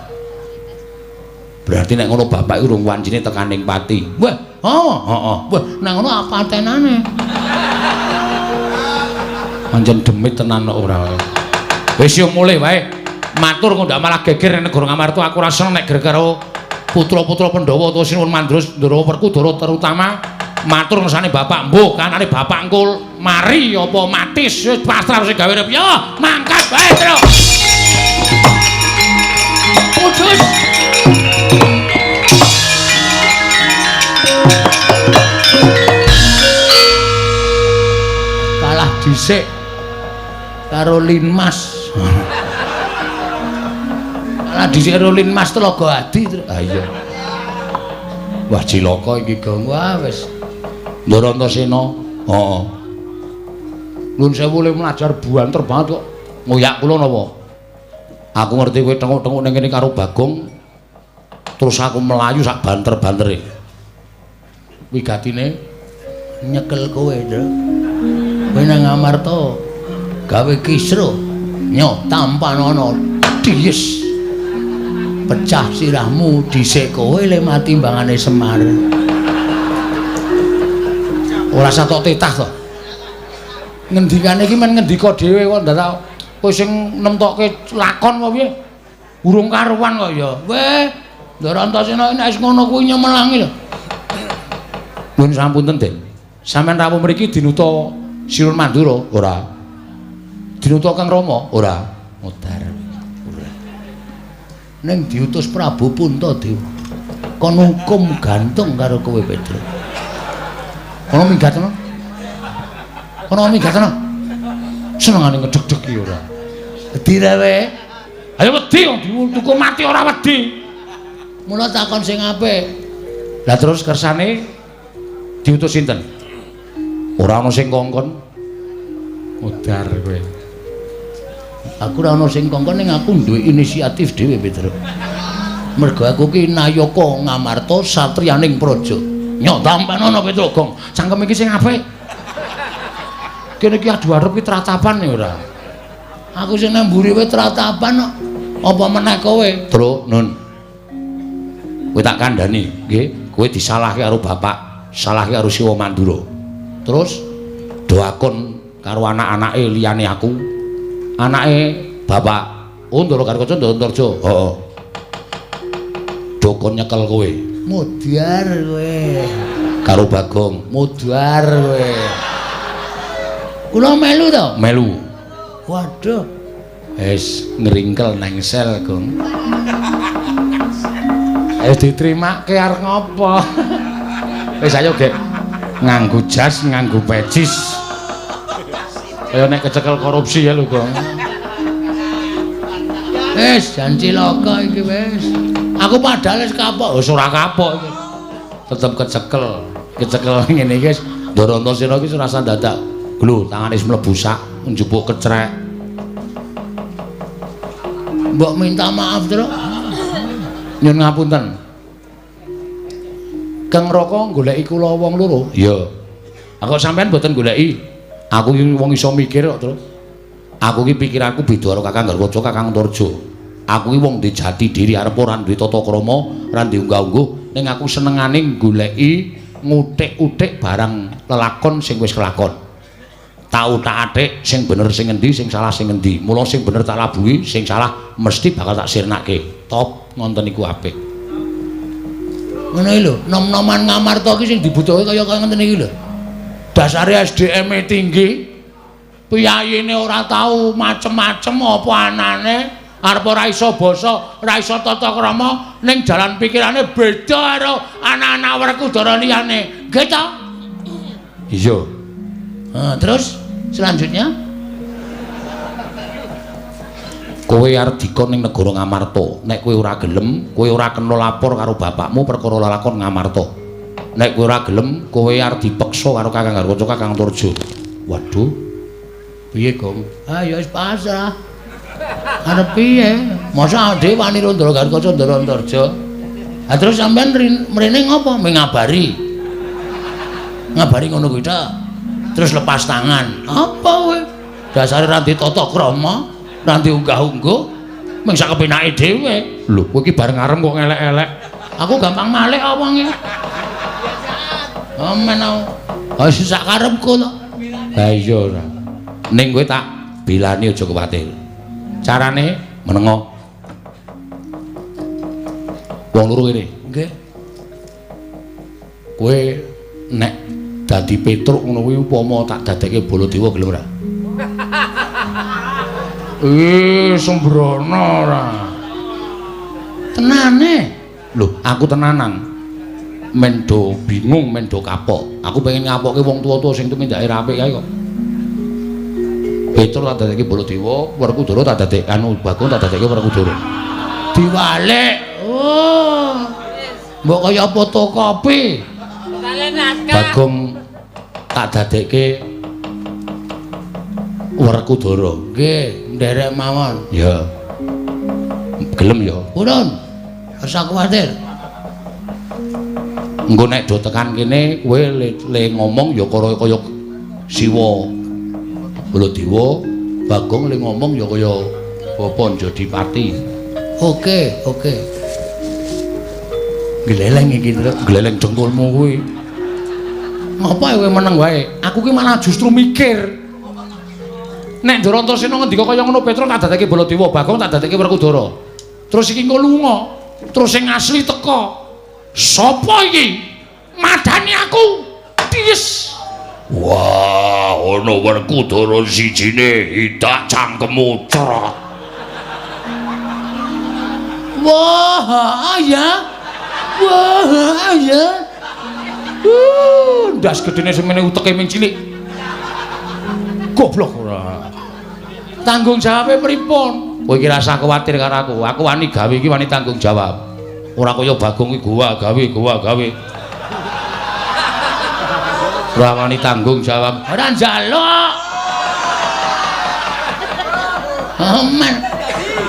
S2: Berarti nek ngono bapak iki urung wancine tekaning pati. Wah, heeh. Wah, nek ngono apa tenane? Pancen demit tenan kok ora. Wis yo mulih wae. Matur kok ndak malah geger nek Negara Ngamarta aku ora seneng nek geger karo putra-putra Pandhawa utawa Sinuwun Mandros Ndara Werkudara terutama matur ngersane bapak mbuh kanane bapak engkul mari apa matis wis pasrah sing gawe rep yo mangkat wae terus. Putus. Kalah dhisik karo Linmas. Kalah dhisik karo Linmas Telaga Adi. Ah iya. Wah cilaka iki gong wah wis. Ndara Antasena. Heeh. Nuwun sewu le mlajar buanter banget kok. Ngoyak kula napa? Aku ngerti kowe tengok-tengok ning kene karo Bagong. Terus aku melayu sak banter-bantere. Wigatine nyekel kowe, Ndra. Kowe nang Ngamarta gawe kisruh nyo tampan ana dies pecah sirahmu dhisik kowe le mati mbangane Semar ora satok tetah to ngendikane iki men ngendika dhewe kok ndak tau kowe sing nemtokke lakon apa piye urung karuan kok ya weh Ndara Antasena nek wis ngono kuwi nyemelangi lho nuwun sampun Den sampean rawuh mriki dinuta Sinuwun Mandura ora dinuta Kang Rama ora modar ora ning diutus Prabu Puntadewa kon hukum gantung karo kowe Pedro kono minggatno senengane ngedeg-deg iki ora wedi rewe ayo wedi tuku mati ora wedi mula takon sing apik lah terus kersane diutus sinten ora ana sing kongkon modar kowe aku ora ana sing kongkon ning aku duwe inisiatif dhewe Pedro mergo aku ki nayaka Ngamarta satriyaning praja nyok tampan ana Pedro gong cangkem iki sing apik kene iki adu arep ki tratapan ya ora aku sing nang mburi wae tratapan kok apa meneh kowe Tru nun kowe tak kandhani nggih kowe disalahke karo bapak salahke karo Siwa Mandura terus doakon karo anak-anake liyane aku anake bapak Ndara Karkaca Ndarantarja heeh dokon nyekel kowe modar kowe karo Bagong modar kowe kula melu to melu waduh wis ngringkel nang sel Gong wis diterimake arep ngopo wis ayo Gek nganggo jas nganggo pecis kaya nek kecekel korupsi ya lho Gong wis jan cilaka iki wis aku padahal wis kapok wis ora kapok iki tetep kecekel ngene iki Ndara Antasena iki rasa dadak glu tangane wis mlebu sak njupuk kecrek mbok minta maaf Tru nyun ngapunten Kang Raka goleki kula wong loro iya aku sampean mboten goleki aku iki wong iso mikir kok terus aku iki pikiranku beda karo Kakang Garwaca Kakang Antarja aku iki wong duwe jati diri arep ora duwe tata krama ora duwe unggah-ungguh ning aku senengane goleki ngutik-utik barang lelakon sing wis kelakon tau tak atik sing bener sing endi sing salah sing endi mula sing bener tak labuhi sing salah mesti bakal tak sirnake top ngonten iku apik ngono iki lho nom-noman Ngamarta iki sing dibutuhke kaya ngoten iki lho dasare SDM-e tinggi piyayine ora tau macem-macem apa anane arep ora iso basa ora iso tata krama ning jalan pikirane beda karo anak-anak Werkudara liyane nggih to iya terus selanjutnya kowe arep dikon ning negara Ngamarta nek kowe ora gelem kowe ora kena lapor karo bapakmu perkara lakon Ngamarta nek kowe ora gelem kowe arep dipeksa karo Kakang Garwaca Kakang Antarja waduh piye Gong ya wis pasrah Arep piye? Masa dhewe wani Randra Garkaca Ndara Antarja. Ha terus sampean mrene ngopo? Ngabari. Ngabari ngono kuwi ta. Terus lepas tangan. Apa kowe? Dasare ra ditata krama, ra diunggah-ungguh, mung sak kepenake dhewe.
S3: Lho, kowe iki bareng arem kok ngelek-elek.
S2: Aku gampang malih apa wonge. Amen aku. Ha sak karepku to.
S3: Ha iya ora. Ning kowe tak bilani aja kuwatir. Carane menengo. Wong loro kene.
S2: Nggih.
S3: Kowe nek dadi Petruk ngono kuwi upama tak dadekke Baladewa gelem ora?
S2: Sembrono ora. Tenane.
S3: Lho, aku tenanan. Mendo bingung, mendo kapok. Aku pengen ngapokke wong tuwa-tuwa sing tumindake apik kae kok. Petruk tak dadekke Baladewa, Werkudara tak dadekke Bagong tak dadekke Werkudara.
S2: Diwalik. Oh. Mbok kaya fotokopi.
S3: Bagong tak dadekke Werkudara.
S2: Nggih, nderek mawon.
S3: Ya. Gelem ya.
S2: Purun. Ora kuwatir.
S3: Engko nek do tekan kene kowe le ngomong ya kaya Siwa Baladewa, Bagong le ngomong ya kaya Bapak Jodipati.
S2: Oke.
S3: Gleleng iki, gleleng jengkulmu kuwi.
S2: Ngapa kowe meneng wae?
S3: Aku ki malah justru mikir. Nek Ndara Antasena ngendika kaya ngono Petruk tak dadekke Baladewa, Bagong tak dadekke Werkudara. Terus iki engko lunga, terus sing asli teka. Sopo iki? Madani aku. Tis.
S1: Wah, ana Werkudara sijine hidak cangkemmu cerot.
S2: Wah, ya.
S3: Ndas gedene semene uteke ming cilik. Goblok ora.
S2: Tanggung jawabe pripun?
S3: Kowe iki rasa kuwatir karo aku. Aku wani gawe iki wani tanggung jawab. Ora kaya Bagong iki gowa gawe. Ora wani tanggung jawab.
S2: Ora njaluk. Aman.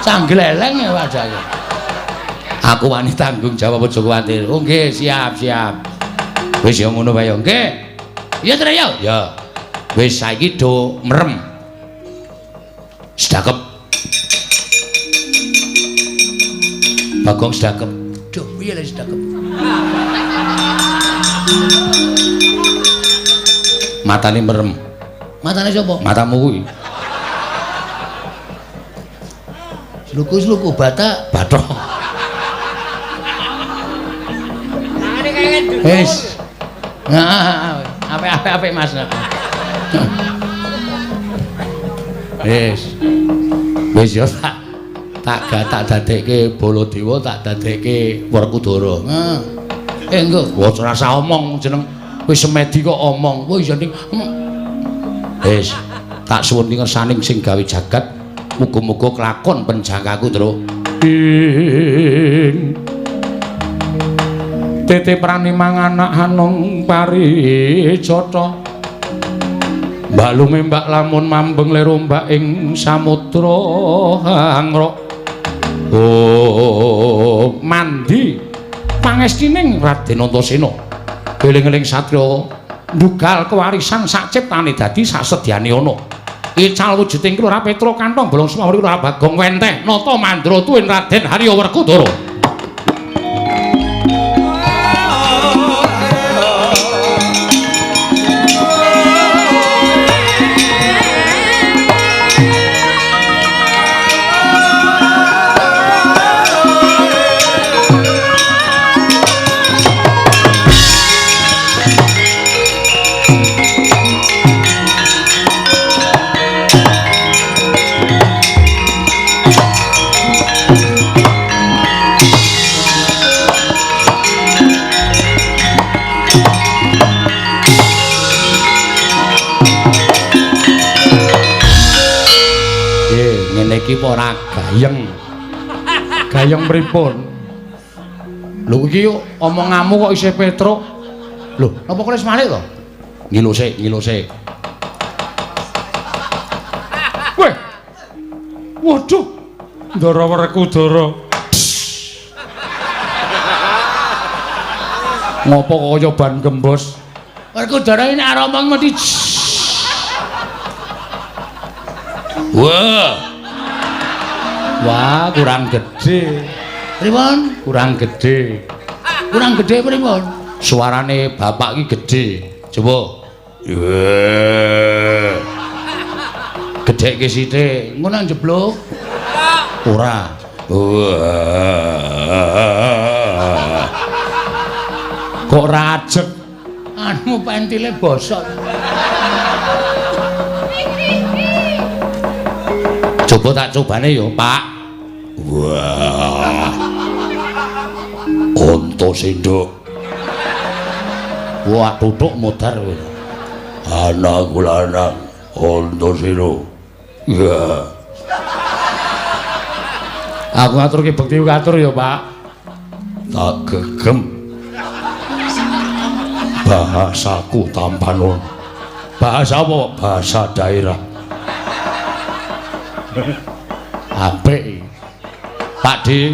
S2: Canggleleng ya wajake.
S3: Aku wani tanggung jawab aja kuwatir. Oh nggih, siap. Wis ya ngono wae ya. Nggih.
S2: Ya Tra ya.
S3: Ya. Wis saiki do merem. Sedakep. Bagong sedakep.
S2: Duh, piye lek sedekep.
S3: Matane merem.
S2: Matane sapa?
S3: Matamu kuwi.
S2: Sluku batak.
S3: Bathok.
S2: Wis. Nah, apik Mas.
S3: Wis ya tak dadekke Baladewa, tak dadekke Werkudara.
S2: Heeh. Engko.
S3: Wah, ora usah omong jeneng wis semedi kok omong.
S2: Wah iya ning.
S3: Wis tak suwun ngersaning sing gawe jagat, muga-muga kelakon penjangkaku, Tru. Tete prani manganak hanung paricata. Mbalume mbak lamun mambeng lerombak ing samudra hangrok. Oh, mandi pangestining Raden Antasena. Eling-eling satriya ndugal kewarisan sak ciptane dadi sasedyane ana. Ical wujuding Kelora Petruk kantong bolong semawuri Kelora Bagong wenteh nata mandra tuwin Raden Harya Werkudara. Iki ora gayeng. Gayeng pripun? Lho iki omonganmu kok isih Petruk. Lho, napa kok wis malih to? Ngilu sik. Weh. Waduh, Ndara Werkudara. Ngopo kaya ban gembos?
S2: Werkudara ini arep omong mesti.
S3: Wah, kurang gede.
S2: Pripun?
S3: Kurang gede.
S2: Kurang gede pripun?
S3: Suarane bapak iki gede. Coba. Gede ke sithik.
S2: Engko nang jeblok.
S3: Ora. Kok rajek?
S2: Anu pentile bosok.
S3: Coba tak cobane yo, Pak.
S1: Wah. Onto sendok.
S3: Wah, tutuk modar kowe.
S1: Anak kula anak onto sendok. Ya.
S3: Aku ngaturke bekti katur ya, Pak.
S1: Tak gegem. Bahasaku tampanon.
S3: Bahasa apa?
S1: Bahasa daerah.
S3: Apik. Pak Di,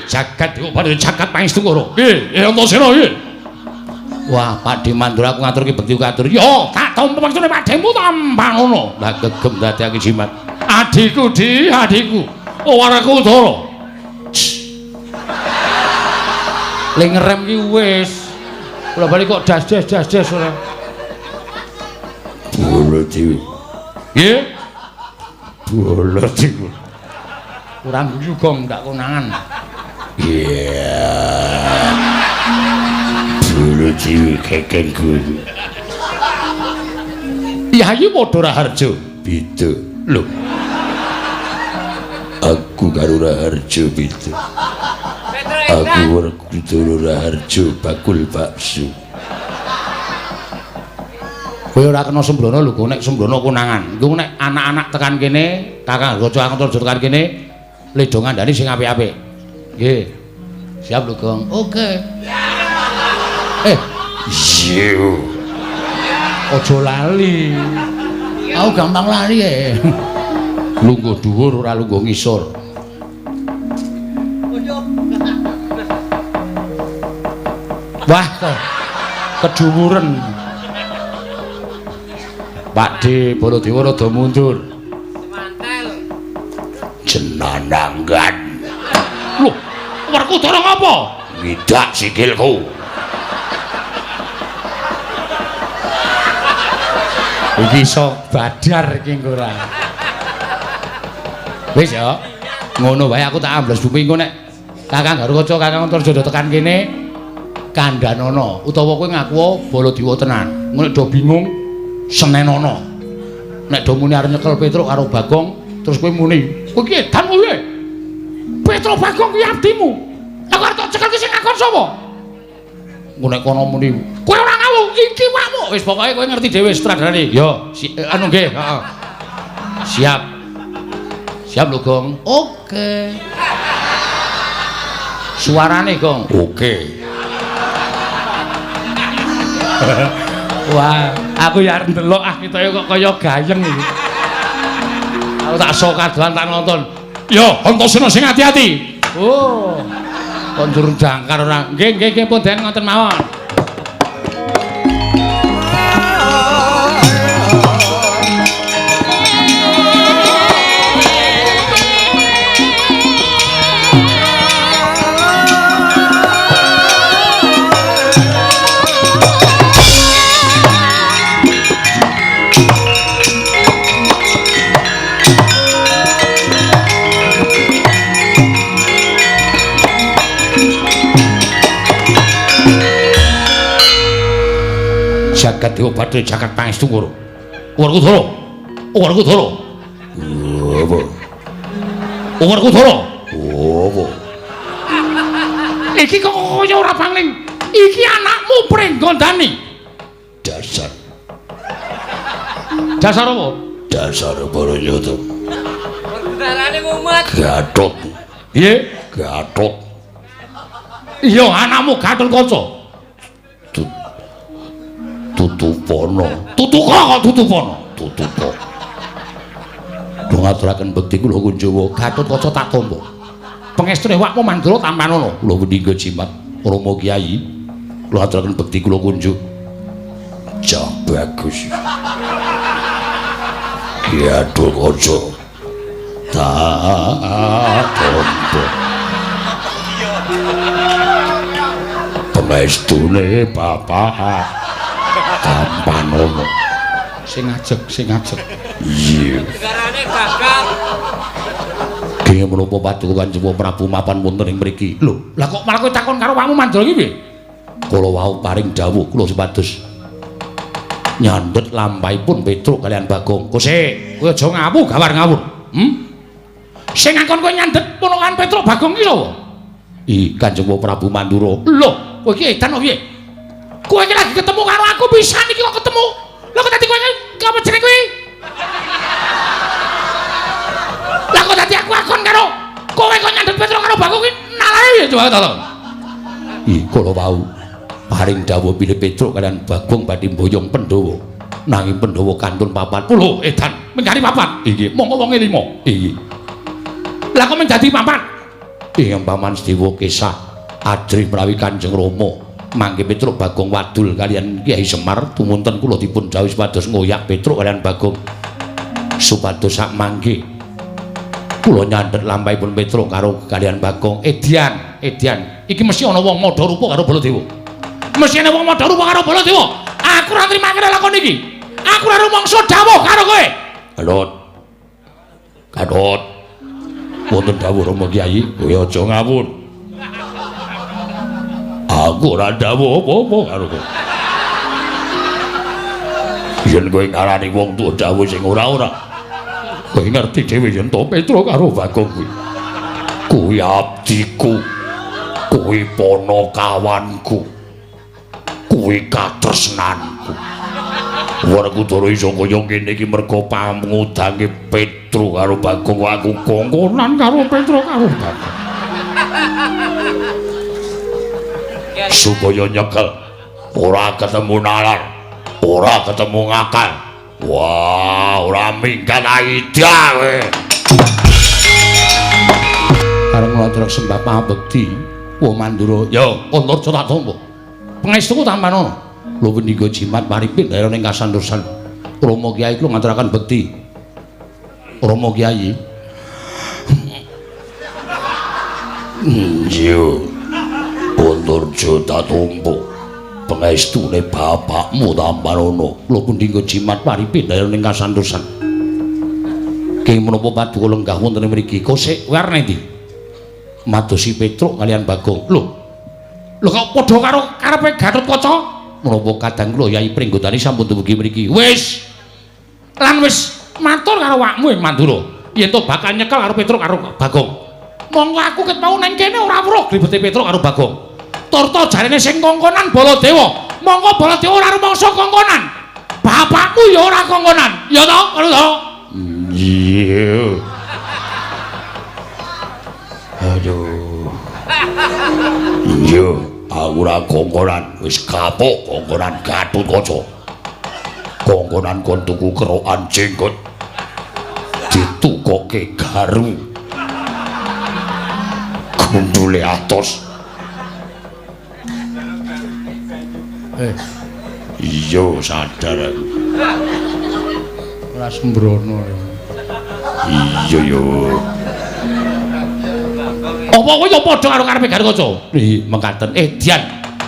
S3: jagat yo padha jagat pangestu karo. Nggih, Antasena nggih. Wah, Pak Di mandur aku ngaturke bekti katur. Yo, tak tampa maksudne Pak Demu tampan ngono. Lah gegem dadekake jimat. Adikku Di, adikku. Werkudara. Le ngerem ki wis. Kula bali kok das ora.
S1: Bolo Dewi.
S3: Nggih.
S1: Bolo Dewi.
S3: Kurang guyu gong ndak konangan.
S1: Iya. Bolo Dewi kekengku.
S3: Yayu padha Raharja.
S1: Beda.
S3: Lho,
S1: Aku karo Raharja beda. Aku Werkudara Raharja bakul bakso.
S3: kowe ora kena sembrono lho, nek sembrono konangan. Iku nek anak-anak tekan kene, Kakang Raja Antarja tekan kene, ledho ngandani sing apik-apik. Nggih. Siap lho, Gong.
S2: Oke.
S1: Yo.
S3: Aja lali.
S2: Aku gampang lari ya.
S3: Lungguh dhuwur ora lungguh ngisor. Wah, kedhuwuren. Pak D, Baladewa rada mundur.
S1: Jenanangan.
S3: Lho, Werkudara ngapa?
S1: Ngidak sikilku.
S3: Iki iso badar iki ora. Wis ya. Ngono wae aku tak ambles bumi engko nek Kakang Garukaca Kakang Antarja tekan kene kandhanono utawa kowe ngaku Baladewa tenan. Ngono nek do bingung senenono. Nek do muni arep nyekel Petruk karo Bagong terus kowe muni, "Kowe ki edan kowe." Petruk Bagong kuwi abdimu. Nek arep tak cekel ki sing ngakon sapa? Engko nek kono muni, "Kowe ora ngawuh iki wakmu." Wis pokoke kowe ngerti dhewe sutradarane. Yo, anu nggih, heeh. Siap. Siap lho, Gong.
S2: Oke.
S3: Suarane, Gong.
S1: Oke.
S3: Wah, aku ya ndelok ketoke kok kaya gayeng iki. Aku tak sok kadohan tak nonton. Yo, Antasena sing ati-ati. Oh. Kok njur jangkar ora. Nggih, pun den ngoten mawon. Jagat Dewa Bathara jagat pangestu karo. Werkudara. Werkudara.
S1: Apa?
S3: Werkudara.
S1: Apa?
S3: Iki kok kaya ora pangling. Iki anakmu Pringgondani.
S1: Dasar.
S3: Dasar apa?
S1: Dasar Baranyata.
S5: Darane mumet.
S1: Gatot.
S3: Piye?
S1: Gatot.
S3: Iya, anakmu Gatotkaca.
S1: Tutupono.
S3: Tutuka kok Tutupono.
S1: Tutupo. Kula ngaturaken bekti kula kunjawa Gatotkaca tak tampa.
S3: Pengestune wakmu Mandura tampanono.
S1: Kula pendhingga jimat Rama Kyai. Kula aturaken bekti kula kunjuk. Jah bagus. Ki Gatotkaca tak tampa. Pengestune bapak tampanono.
S3: Sing ajeg.
S1: Iya.
S5: Negarane gagal.
S1: Kenging menapa paduka Kanjeng Prabu mapan wonten ing mriki?
S3: Lho, lah kok malah kowe takon karo wakmu Mandura iki piye?
S1: Kala wau paring dawuh kula supados nyandhet lampahipun Petruk kalian Bagong.
S3: Kosek, kowe aja ngawu gawar ngawur. Sing ngakon kowe nyandhet ponokan Petruk Bagong iki sapa?
S1: Kanjeng Prabu Mandura.
S3: Lho, kowe iki edan piye? Kowe iki lagi ketemu karo aku pisan iki kok ketemu. Lha kok dadi kowe apa jeneng kowe? Lah kok dadi aku akon karo kowe kok nyandhet Petruk karo Bagong iki nalane piye coba ta?
S1: Kala wau paring dawuh bilih Petruk kalian Bagong badhe mboyong Pandhawa. Nanging Pandhawa kantun papat.
S3: Lho, edan, mengkari papat.
S1: Inggih,
S3: Monggo wonge 5.
S1: inggih.
S3: Lah kok menjadi papat?
S1: Paman Sedewa Kesah Adrih menawi Kanjeng Rama mangke Petruk Bagong wadul kalian Kyai Semar tumunten kula dipun dawuh supados ngoyak Petruk kalian Bagong supados sak mangke kula nyandhet lampahipun Petruk karo kalian Bagong. Edian iki mesti ana wong madha rupa karo Baladewa.
S3: Mesti ana wong madha rupa karo Baladewa. Aku ora nrimake lakon iki. Aku ora rumangsa dawuh karo kowe.
S1: Gatot wonten dawuh Rama Kyai, kowe aja ngawur. Aku ora dawuh apa-apa karo kowe. Yen kowe ngarani wong tuwa dawuh sing ora-ora, kowe ngerti dhewe yen to Petruk karo Bagong kuwi. Kuwi abdiku, kuwi ponokawanku, kuwi katresnanku. Werkudara iso kaya ngene iki merga pamudange Petruk karo Bagong. Aku kongkonan karo Petruk karo Bagong. Supaya nyekel ora ketemu nalar, ora ketemu ngakal. Wah, ora minggat aida kowe.
S3: Arep nglontrok sembah pangabekti, Wong Mandura.
S1: Yo, kondur tak tompo.
S3: Pengestuku tampanono.
S1: Lho pendhingga jimat maripin daerah ning kasantosan. Rama Kyai kula ngaturaken bekti. Rama Kyai. Yo. Kondur tak tompo. Pengestune bapakmu tampanono. Lho pendhingga jimat maripin daerah ning kasantosan. Kenging menapa paduka lenggah wonten mriki? Kosek warna ndi? Madosi Petruk kalian Bagong. Lho kok padha karo karepe Gatotkaca? Menapa kadang kula Yai Pringgotani sampun dumugi mriki. Wis. Lan wis matur karo wakmu Mandura. Yen to bakal nyekel karo Petruk karo Bagong. Monggo aku ket mau nang kene ora weruh glibete Petruk karo Bagong. Turta jarene sing kongkonan Baladewa. Monggo Baladewa ora rumangsa kongkonan. Bapakmu ya ora kongkonan. Ya to? Ngono to? Iya. Aduh. Iya. Aku ora kongkonan, wis kapok kongkonan Gatotkaca. Kongkonan kon tuku kerokan jenggot. Ditukoke garu. Gundule atos. Iya sadar aku. Ora sembrono. Iya yo. Apa kowe yo padha karo karepe Gatotkaca? Mengkaten. Dian.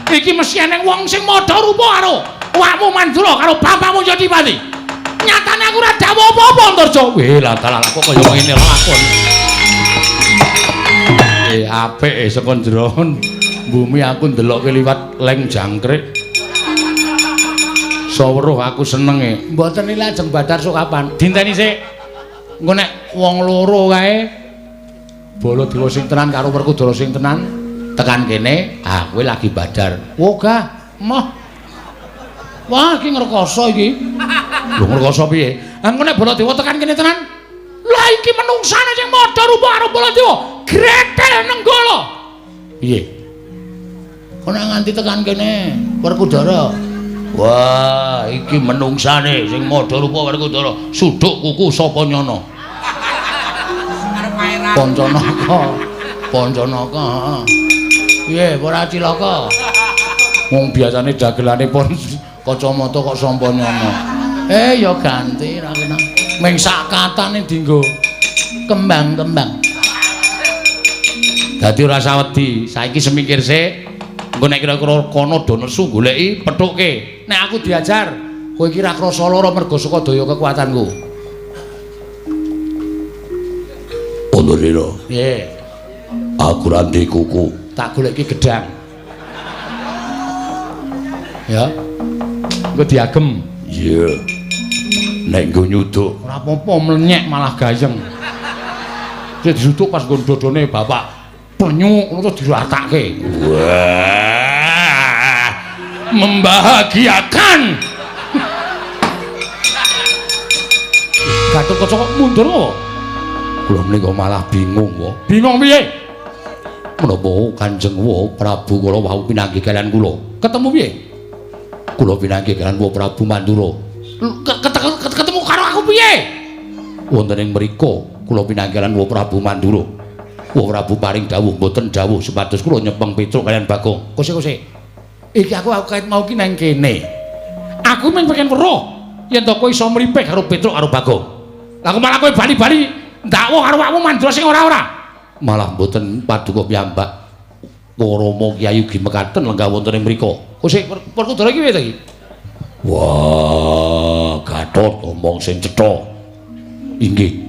S1: Iki mesti eneng wong sing madha rupa karo wakmu Mandura karo bapakmu Yadipati. Nyatane aku ora dawuh apa-apa Antarja. Weh, lah kok kaya ngene lakon. Apik saka njero bumi aku ndelokke liwat leng jangkrik. Saweruh aku senenge. Mboten iki lajeng badar sok kapan? Dinteni sik. Engko nek wong loro kae Baladewa sing tenan karo Werkudara sing tenan tekan kene, kowe lagi badar. Woga, moh. Wah, iki ngrekoso iki. Lho ngrekoso piye? Engko nek Baladewa tekan kene tenan, lah iki menungsane sing padha rupa karo Baladewa. Gretel nenggala. Piye? Kok nek nganti tekan kene Werkudara. Wah, iki menungsane sing madha rupa Werkudara. Suduk kuku sapa nyono?
S2: Pancanaka. Pancanaka. Piye ora cilaka? Wong biasane dagelane pon kacamata kok sampanyana. Ya ganti ra kena. Ming sak katane dienggo kembang-kembang. Dadi ora usah wedi, saiki semikir sik. Engko nek kira-kira kono do nesu goleki pethuke. Nek aku diajar, kowe iki ra krasa lara mergo saka daya kekuatanku.
S1: Pondorira.
S2: Piye?
S1: Aku ra ndek kuku.
S2: Tak goleki gedang. Ya. Engko diagem.
S1: Iya. Nek nggo nyuduk
S2: Ora apa-apa mlenyek malah gayeng. Sik disutuk pas nggon dodone bapak. Penyuk ngono terus diratake.
S1: wah
S2: Membahagiakan. Gatot Kaca kok mundur apa?
S1: kula menika malah bingung wae.
S2: Bingung piye?
S1: Menapa Kanjeng Prabu kula wau pinanggih kalian kula?
S2: Ketemu piye?
S1: Kula pinanggih kalian Prabu Mandura.
S2: Ketemu karo aku piye?
S1: Wonten ing mriku kula pinanggih kalian Prabu Mandura. Prabu paring dawuh mboten dawuh supados kula nyepeng Petruk kalian Bagong.
S2: Kose. Iki aku kait mau ki nang kene. Aku men pengen weruh yen to kowe iso mripik karo Petruk karo Bagong. Lah kok malah kowe bali-bali ndakwa karo awakmu Mandura sing ora-ora.
S1: Malah mboten paduka piyambak. Rama Kyai ugi mekaten lenggah wonten ing mriku.
S2: Kose Werkudara iki piye to iki?
S1: Wah, Gatot omong sing cetha. Inggih.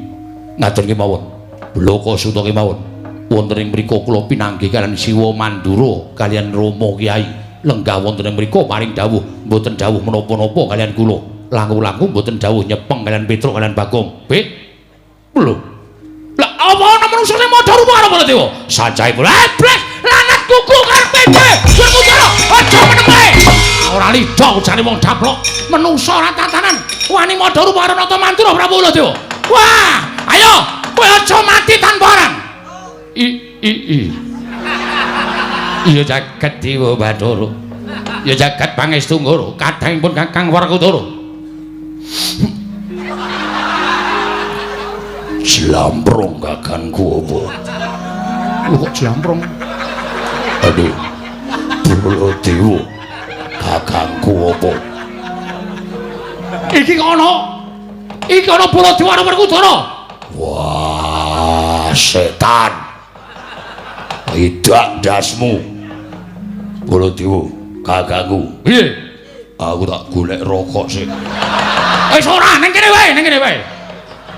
S1: Ngaten kemawon. Bloko suta kemawon. Wonten ing mriku kula pinanggih kalian Siwa Mandura kalian Rama Kyai. Lenggah wonten ing mriku paring dawuh mboten dawuh menapa-napa kalian kula. Langkung-langkung mboten dawuh nyepeng kalian Petruk kalian Bagong. Pik. Lho. Lah apa ana manungsa sing madha rupa karo Baladewa? Sanjahe blek lanat kuku karpete. Werkudara, aja menenge.
S2: Ora lido jane wong daplok. Menungsa ora tatanan. Wani madha rupa karo Nata Mantura Prabu Baladewa. Wah, ayo kowe aja mati tanpa arang.
S1: Iya jagat Dewa Bathara. Ya jagat Pangestu Nggara, kadangipun Kakang Werkudara. Jlamprong kakangku apa?
S2: Lho kok jlamprong?
S1: Aduh. Baladewa. Kakangku apa?
S2: Iki kono. Iki ana Baladewa karo Werkudara.
S1: Wah, setan. Idak dasmu. Baladewa, kakangku.
S2: Piye?
S1: Aku tak golek rokok sik.
S2: Wis ora, ning kene wae.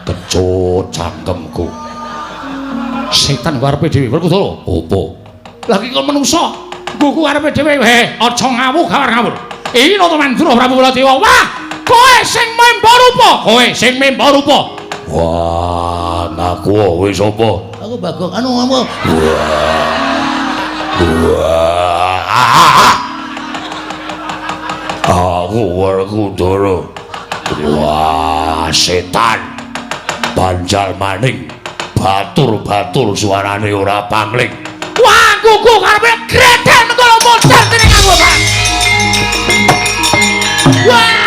S1: Kecut cangkemku.
S2: Setan karepe dhewe Werkudara.
S1: Apa?
S2: Lagi kok menungsa, nggo karepe dhewe. Aja ngawur ngawur. Iki Nata Mantura Prabu Baladewa. Wah, kowe sing memba rupa.
S1: Wah, ngaku wis apa?
S2: Aku Bagong ngomong.
S1: Wah. Aku Werkudara. Wah, setan. Banjal maning. Batur-batur suarane ora pangling.
S2: Wah, kuku karepe greden kala modar dening aku, Pak. Wah!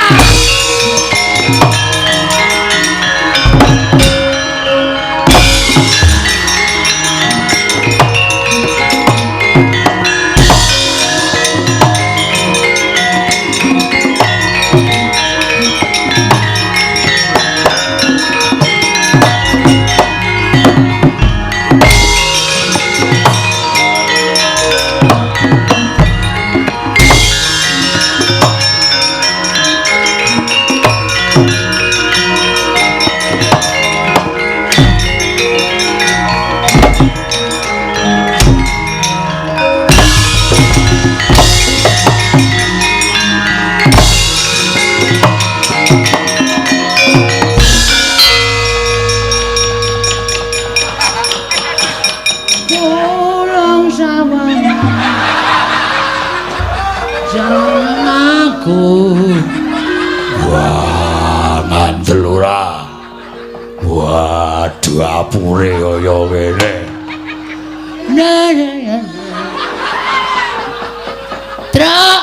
S1: Wah, ngandel ora. Waduh, apure kaya ngene.
S5: Truk.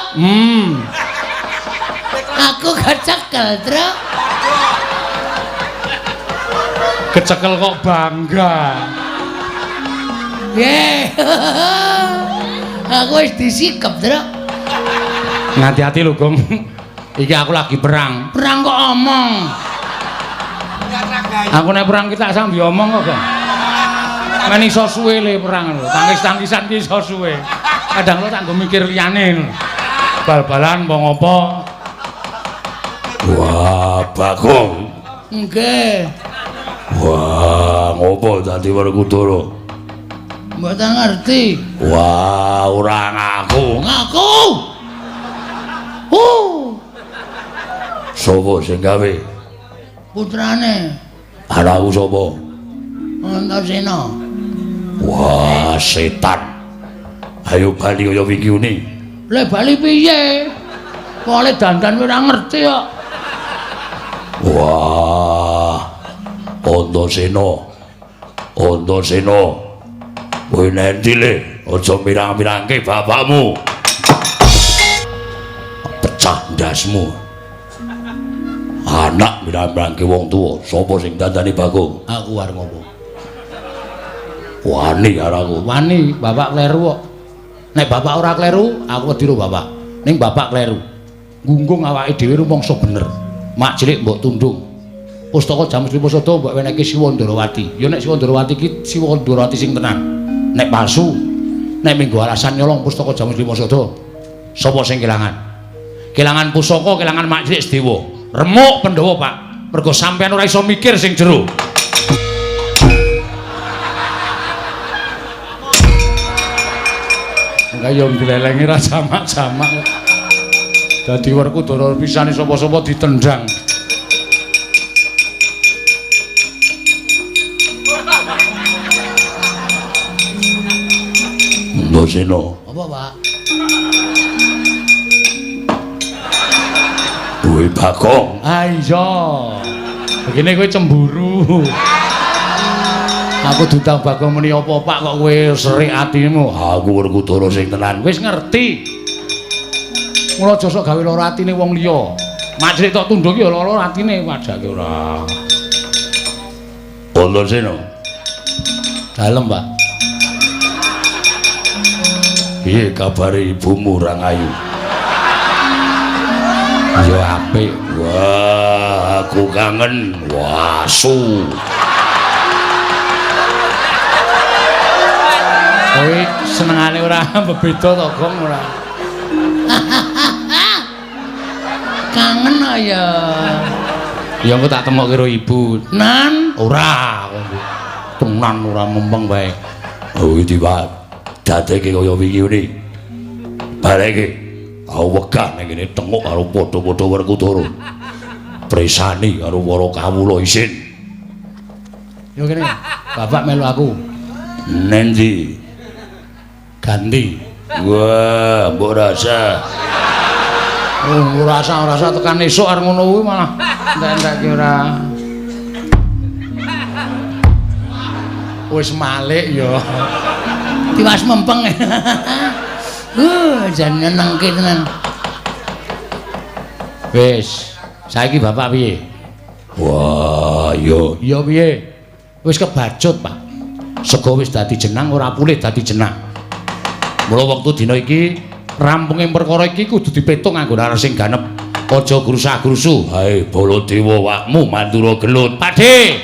S5: Aku gak cekel, Truk.
S3: Kecekel kok bangga.
S5: Ye. Aku wis disikep, Tru.
S3: Ngati-hati lho, Gong. Iki aku lagi perang.
S5: Perang kok omong.
S3: Aku nek perang kita sambil omong kok, Gong. Men iso suwe le perang lho. Tangkis-tangkisan ki iso suwe. Kadang lo tak nggo mikir liyane lho. Bal-balan mbok ngopo.
S1: Wah, Bagong.
S5: Nggih.
S1: Wah, ngopo dadi Werkudara?
S5: Mboten ngerti.
S1: Wah, ora ngaku.
S5: Ngaku.
S1: Sopo sing gawe?
S5: Putrane
S1: Anakku sapa?
S5: Antasena.
S1: Wah, setan. Ayo bali kaya wingi uni.
S5: Lah bali piye? Kole dandan ora ngerti kok.
S1: Wah, Antasena. Antasena. Kowe nendi le? Aja mirang-mirangke bapakmu. Pecah ndasmu. Anak mirang-mirangke wong tuwa. Sapa sing dandani Bagong?
S3: Aku arep ngopo?
S1: Wani karo
S3: Wani, bapak kleru kok. Nek bapak ora kleru, aku wedi karo bapak. Ning bapak kleru. Gunggung awake dhewe rumangsa bener. Mak cilik mbok tundung. Pustaka Jamus Limasada mbok wenehke Siwa Ndarawati. Ya nek Siwa Ndarawati iki Siwa Ndarawati sing tenan. Nek palsu, nek minggu alasan nyolong pustaka Jamus Limasada, sapa sing kelangan? Kelangan pusaka, kelangan mak cilik Sedewa. Remuk Pandhawa, Pak. Mergo sampean ora iso mikir sing jero. Enggak yo nglelengi ra jamak-jamak. Dadi Werkudara pisane sapa-sapa ditendang.
S1: Antasena.
S5: Apa, Pak?
S1: Kowe Bagong.
S3: Ah iya. Begini kowe cemburu. Aku dudang Bagong muni apa Pak kok kowe serik atimu.
S1: Aku Werkudara sing tenan.
S3: Wis ngerti. Mula aja sok gawe lara atine wong liya. Mak cilik tok tunduk ya lara atine padake ora.
S1: Antasena.
S3: Dalem, Pak.
S1: Piye kabare ibumu Rangayu?
S3: Ya apik.
S1: Wah, aku kangen. Wasu.
S3: Kowe senengane ora bebeda to, Gong ora.
S5: Kangen ya.
S3: Ya engko tak temokke karo ibu.
S5: Nan,
S3: Ora. Tenan ora mempeng bae.
S1: Oh, iki Pak. Dadeke kaya wingi uni. Bareke aku wegah ning kene tenguk karo padha-padha Werkudara. Presani karo para kawula isin.
S3: Yo kene, bapak melu aku.
S1: Nendi?
S3: Ganti.
S1: Wah, mbok rasa.
S3: Oh, ora rasa tekan esuk arep ngono kuwi malah entek-entek ki ora. Wis malik ya.
S5: tiwas mempeng. Jan nyenengke tenan.
S3: Wis, saiki bapak piye?
S1: Wah, yo.
S3: Iya piye? Wis kebacut, Pak. Sego wis dadi jenang ora pulih dadi jenang. Mula wektu dina iki rampunge perkara iki kudu dipetung nganggo nalar sing ganep. Aja grusah-grusu.
S1: Hae Baladewa wakmu Mandura gelut.
S3: Pakde.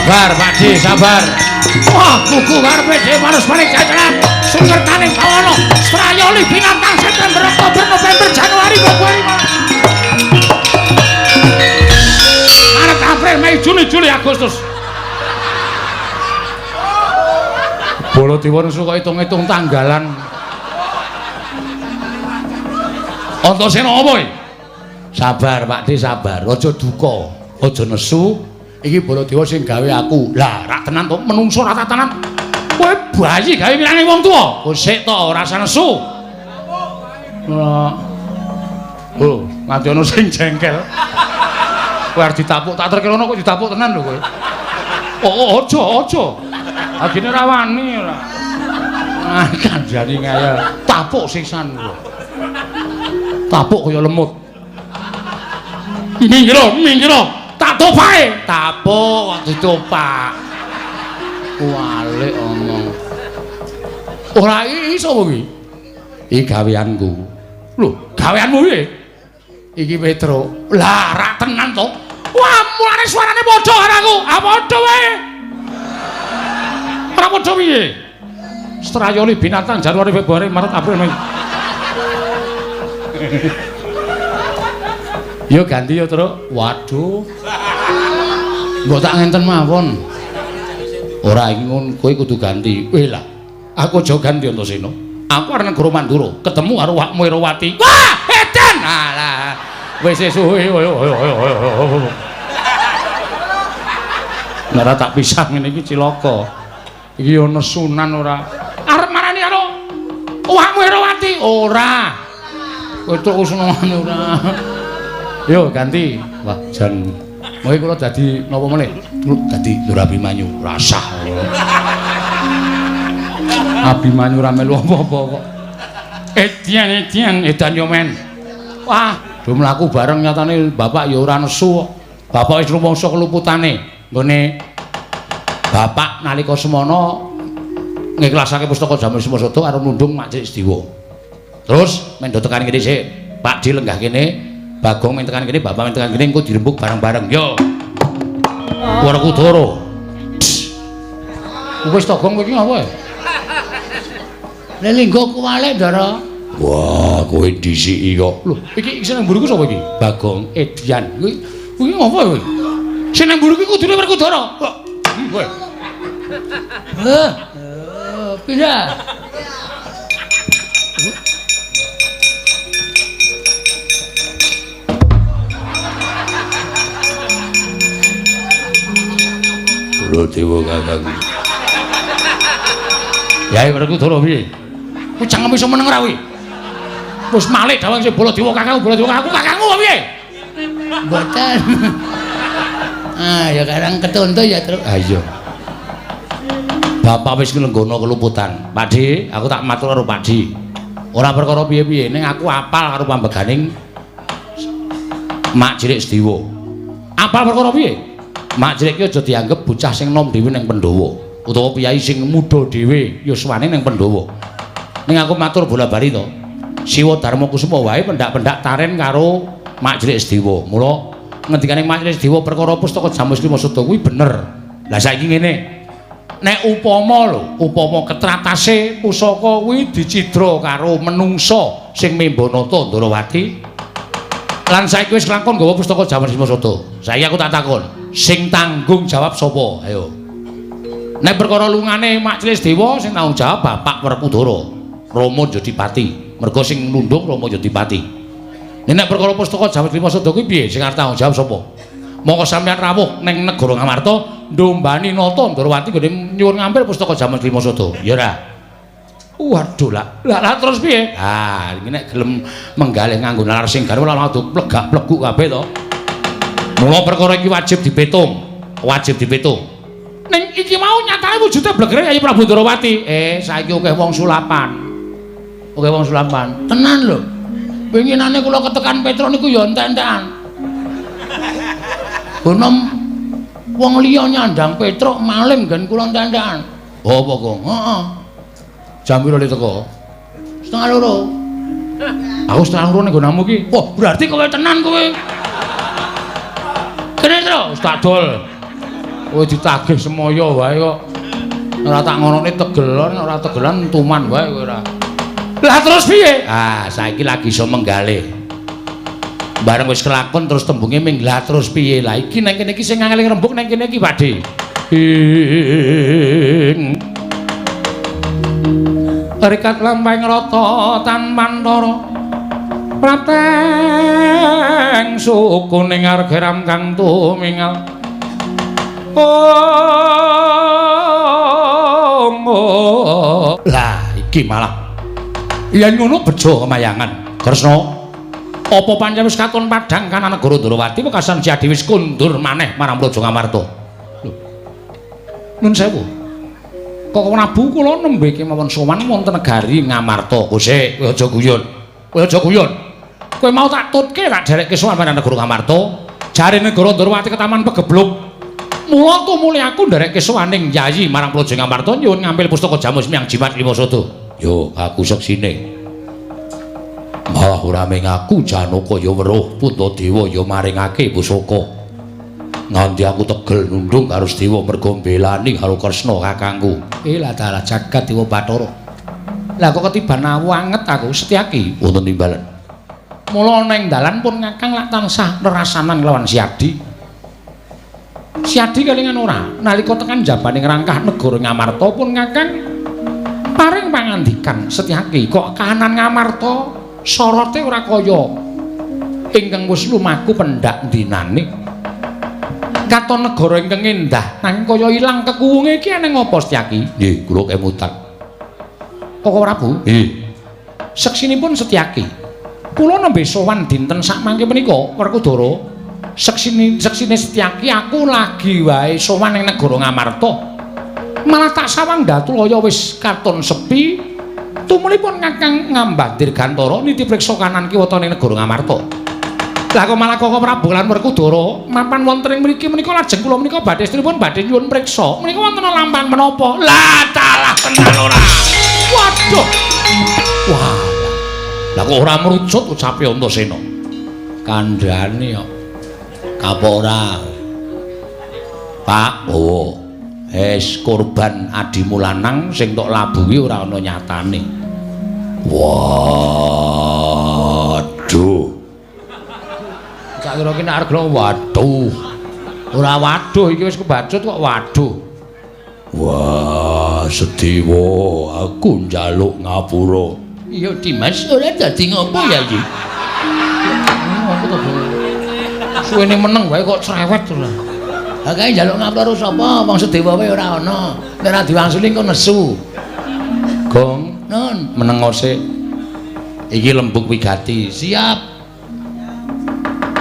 S3: Sabar, Pakde, sabar. Wah, kuku karepe dhewe manus paling jajaran. Sungertaning bawana, Strayoli binatang September, Oktober, November, Januari, Februari, Maret, April, Mei, Juni, Juli, Agustus. Baladewa suka hitung-hitung tanggalan. Antasena apa iki? Sabar, Pakde, sabar. Aja duka, aja nesu. Iki Baladewa sing gawe aku. Lah, rak tenan to menungso ra tatanan. Kowe bayi gawe pirane wong tuwa? Kok sik to, ora usah nesu.
S2: Oh, nganti ana sing jengkel. Kowe arep ditapuk, tak terkerono kok ditapuk tenan lho kowe. Oh, aja. Agine ra wani ora. Ah, kanjani ngayal. Tapuk sisan lho. Tapuk kaya lemut. Minggir. Tak topae. Tapuk kok ditopak. Walik omong. Ora iso apa iki? Iki gaweanku. Lho, gaweanmu iki? Iki Petro. Lah, ra tenan to. Wah, mulane suarane padha karo aku. Ah padha wae. Ora padha piye? Strayoli binatang Januari Februari Maret April Mei. Yo ganti yo, Truk. Waduh. Mbok tak ngenten mawon. Ora iki ngono, kowe kudu ganti. Weh lah. Aku aja ganti Antasena. Aku arep nang Goro Mandura, ketemu karo wakmu Erawati. Wah, edan. Alah. Wis suwe. Nek tak pisah ngene iki cilaka. Iki ana sunan ora. Arep marani karo wakmu Erawati. Ora. Kowe tok sunane ora. Yo ganti. Wah, jan kowe kula dadi napa meneh? Dadi Nur Abimanyu rasah. Abimanyu ra melu apa-apa kok. Edian edan yo men. Wah, do mlaku bareng nyatane bapak ya ora nesu. Bapak wis rumangsa keluputane. Nggone bapak nalika semana ngiklasake pustaka Jamus Masada karo nundung Mak Cik Sediwa. Terus men do tekan kene sik. Pak Di lenggah kene, Bagong men tekan kene, Bapak men tekan kene engko dirembuk bareng-bareng. Yo. Warakudara. Wis to Gong iki apa?
S5: Lelinggo kuwale, Ndara.
S1: Wah, kowe disiki kok.
S2: Lho, iki sing nang mburiku sapa iki?
S1: Bagong
S2: Edian. Kuwi ngopo kowe? Sing nang mburiku kudune Werkudara. Kowe.
S5: Pira?
S1: Lho dewa kakang.
S2: Yai Werkudara piye? Ku cangkem iso meneng ra kuwi? Wis malih dawang sing bola dewa kakangku kakangmu apa piye?
S5: Mboten. Ah, ya karang ketonto ya, Truk.
S1: Ah iya. Bapak wis nglenggono keluputan. Pak Di, aku tak matur karo Pak Di. Ora perkara piye-piye, ning aku apal karo pambeganing Mak Cilik Sediwa. Apal perkara piye? Mak Cilik ki aja dianggep bocah sing nom dhewe ning Pandhawa, utawa piyai sing muda dhewe yuswane ning Pandhawa. Ning aku matur bola-bali to. Siwa Darma Kusuma wae pendak-pendak taren karo Mak Cilik Sediwa. Mula ngendikane Mak Cilik Sediwa perkara pustaka Jamus Masada kuwi bener. Lah saiki ngene. Nek upama ketratase pusaka kuwi dicidra karo menungsa sing Membanata Ndarawati. Lan saiki wis kelakon nggawa pustaka Jamus Masada. Saiki aku tak takon, sing tanggung jawab sapa? Ayo. Nek perkara lungane Mak Cilik Sediwa sing tanggung jawab Bapak Werkudara, Rama Jodipati. Merga sing nundung Rama Jodipati. Nek perkara pustaka Jamus Masada kuwi piye sing arep tanggung jawab sapa? Monggo sampeyan rawuh ning negara Ngamarta ndombani nata Ndarawati nggone nyuwun ngambil pustaka Jamus Masada. Ya ora. Waduh lah terus piye? Ah, iki nek gelem menggalih nganggo nalar sing garwa lan adu plegak-pleguk kabeh to. Mula perkara iki wajib dipetung. Ning iki mau nyatane wujude blegere Yayi Prabu Ndarawati. Saiki akeh wong sulapan.
S5: Tenan lho. Winginane kula ketekan Petro niku ya entek-entekan. Gonom wong liya nyandang Petro maling gen kula entek-entekan.
S2: Oh apa kok?
S5: Heeh.
S2: Jam piro le teko?
S5: 1:30.
S2: Aku 1:30 ning gonamu iki. Wah, berarti kowe tenan kowe.
S5: Kene, Tru.
S2: Wis tak dol. Kowe ditagih semaya wae kok. Ora tak ngonone tegelan, ora tegelan tuman wae kowe ora. Lah terus piye? Ah, saiki lagi iso menggalih. Bareng wis kelakon terus tembunge ming lah terus piye? Lah iki nang kene iki sing ngeling rembug nang kene iki, Pakde. Rikat lampahing rata tan mantara. Prateng suku ning argeram kang tumingal. Lah iki malah yen ngono bejo kemayangan.
S3: Kresna, apa pancen wis katon padhang kana negara Ndrawati wekasan Jati wis kundur maneh marang Praja Ngamarta? Lho. Nun sewu. Kok Prabu kula nembe kemawon sowan wonten negari Ngamarta. Gusti, kowe aja guyon. Kowe aja guyon. Kowe mau tak tutke tak derekke sowan marang negara Ngamarta. Jare negara Ndrawati ketaman pegebluk. Mula tumuli aku nderekke sowaning Yayi marang Praja Ngamarta nyuwun ngambil pustaka Jamus Miang Jimat Limasada. Yo, aku seksine. Malah ora mung aku Janaka ya weruh Puntadewa ya maringake pusaka. Nganti aku tegel nundung karo Dewa merga mbelani karo Kresna kakangku. Lah dalah jagat Dewa Bathara. Lah kok ketiban awu anget aku Setyaki wonten timbalan. Mula ning dalan pun Kakang lak tansah nerasanan lawan Siadi. Siadi kelingan ora nalika tekan jabaning rangkah negara Ngamarta pun Kakang paring pangandikan Setyaki kok kahanan Ngamarta sorote ora kaya ingkang wis lumaku pendak dinane. Katon negara ingkang endah nanging kaya ilang kekuwunge iki ana ngapa Setyaki? Nggih, kula kemutan. Kok Prabu? Nggih. Seksinipun Setyaki. Kula nembe sowan dinten sakmangke menika Werkudara. Seksine Setyaki aku lagi wae sowan ning negara Ngamarta. Malah tak sawang Datulaya wis katon sepi. Tumulipun Kakang ngambah dirgantara niti priksa kanan kiwa ning negara Ngamarta. Lah kok malah Koko Prabu lan Werkudara mapan wonten ing mriki menika lajeng kula menika badhe stripun badhe nyuwun priksa. Menika wonten lampahan menapa? Lah talah tenan ora. Waduh. Wah. Lah kok ora merucut ucape Antasena. Kandhane kok. Kapok ora. Pak, oh. Korban adimu lanang sing tok labuhi ora ana nyatane. Waduh. Sak kira ki nek arep waduh. Ora waduh iki wis kebacut kok waduh. Wah, Sedewa, aku njaluk ngapura. Iya, Dimas, ora dadi ngopo ya iki? Ngopo to, Bu? Suwene meneng wae kok cerewet ora. Lah kae njaluk ngapura sapa? Wong Sedewa wae ora ana. Nek ora diwangsuli engko nesu. Gong, nun, meneng sik. Iki lembung wigati. Siap.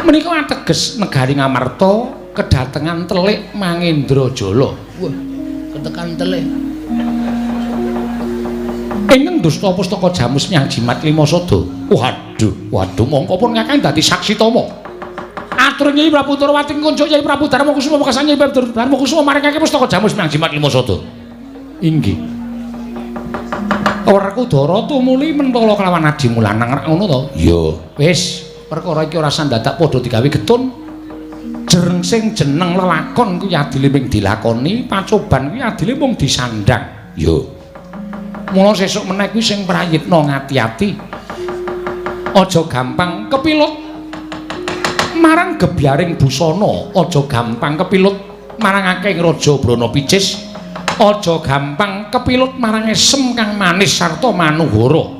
S3: Menika ateges negari Ngamarta kedatengan telik Mangendrajala. Wah, ketekan telik. Ingkang dusta pustaka Jamus Miang Jimat Limasada. Waduh, mongko pun Kakang dadi saksi tama. Atur Nyai Prabu Darawati kunjuk Nyai Prabu Darmakusuma wekasan Nyai Prabu Darmakusuma maringake pustaka Jamus Miang Jimat Limasada. Inggih. Werkudara tumuli mentala kelawan adimu lanang ngono to? Iya. Wis, perkara iki ora sandadak padha digawe getun. Jereng sing jeneng lelakon kuwi adile mung dilakoni, pacoban kuwi adile mung disandang. Iya. Mula sesuk meneh kuwi sing prayitna ngati-ati. Aja gampang kepilut marang gebyaring busana, aja gampang kepilut marang akeh raja Brana Picis. Aja gampang kepilut marang esem kang manis sarta manuhara.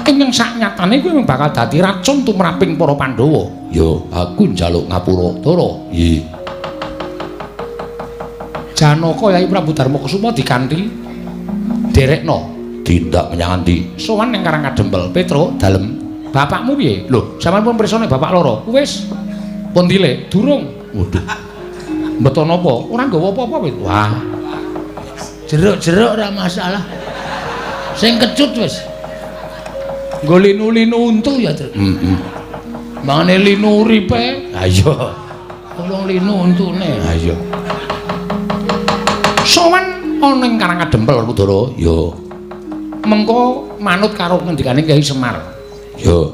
S3: Ingkang saknyatane kuwi bakal dadi racun tumraping para Pandhawa. Ya, aku njaluk ngapura, Dara. Nggih. Janaka Yai Prabu Darmakusuma dikanthi derekna tindak menyang ndi? Sowan ning Karang Kadempel, Petro, dalem. Bapakmu piye? Lho, sampeyan pun pirsane bapak loro. Wis. Pun dile, durung. Waduh. Mbeto napa? Ora nggawa apa-apa, Pit. Wah. Jeruk-jeruk ora masalah. Sing kecut wis. Nggo linu-linu untu ya, Tru. Mangane linu uripe. Ha iya. Tolong linu untune. Ha iya. Sowan ana ing Karang Kadempel, Udara. Ya. Mengko manut karo ngendikane Kyai Semar. Ya.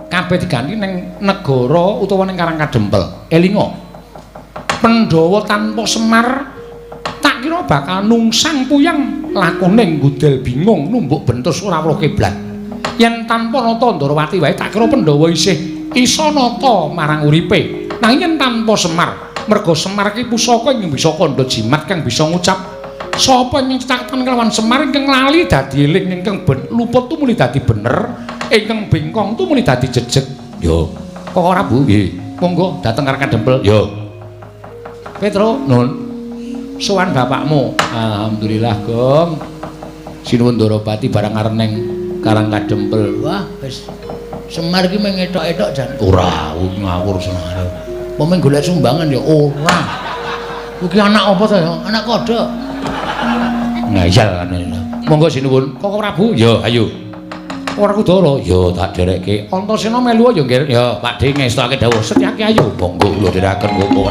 S3: Kabeh diganti ning negara utawa ning Karang Kadempel. Elinga. Pandhawa tanpa Semar tak kira bakal nungsang puyang lakone nggudel bingung numbuk bentus ora weruh kiblat. Yen tanpa nata Ndarawati wae tak kira Pandhawa isih isa nata marang uripe. Nanging yen tanpa Semar, merga Semar ki pusaka ing bisa kandha jimat kang bisa ngucap sapa ing cetakan kelawan Semar ingkang lali dadi eling, ingkang luput tumuli dadi bener, ingkang bengkong tumuli dadi jejeg. Yo, kok ora Bu? Nggih. Monggo dateng Karang Kadempel. Yo. Petro, nun. Sowan bapakmu. Alhamdulillah, Gong. Sinuwun Ndarawati barang arep ning Karang Kadempel. Wah, wis
S5: wis Semar ki mung etok-etok jan.
S1: Ora, ngawur Semar.
S5: Apa mung golek sumbangan ya ora. Iki anak apa to ya? Anak kodhok.
S1: Ngayal kan. Monggo sinuwun.
S3: Koko Prabu.
S1: Ya, ayo.
S3: Ora Kudara.
S1: Ya tak derekke.
S3: Antasena melu ya nggih.
S1: Ya, Pakde ngestake dawuh.
S3: Setyake ayo.
S1: Monggo kula dherekaken Koko Prabu.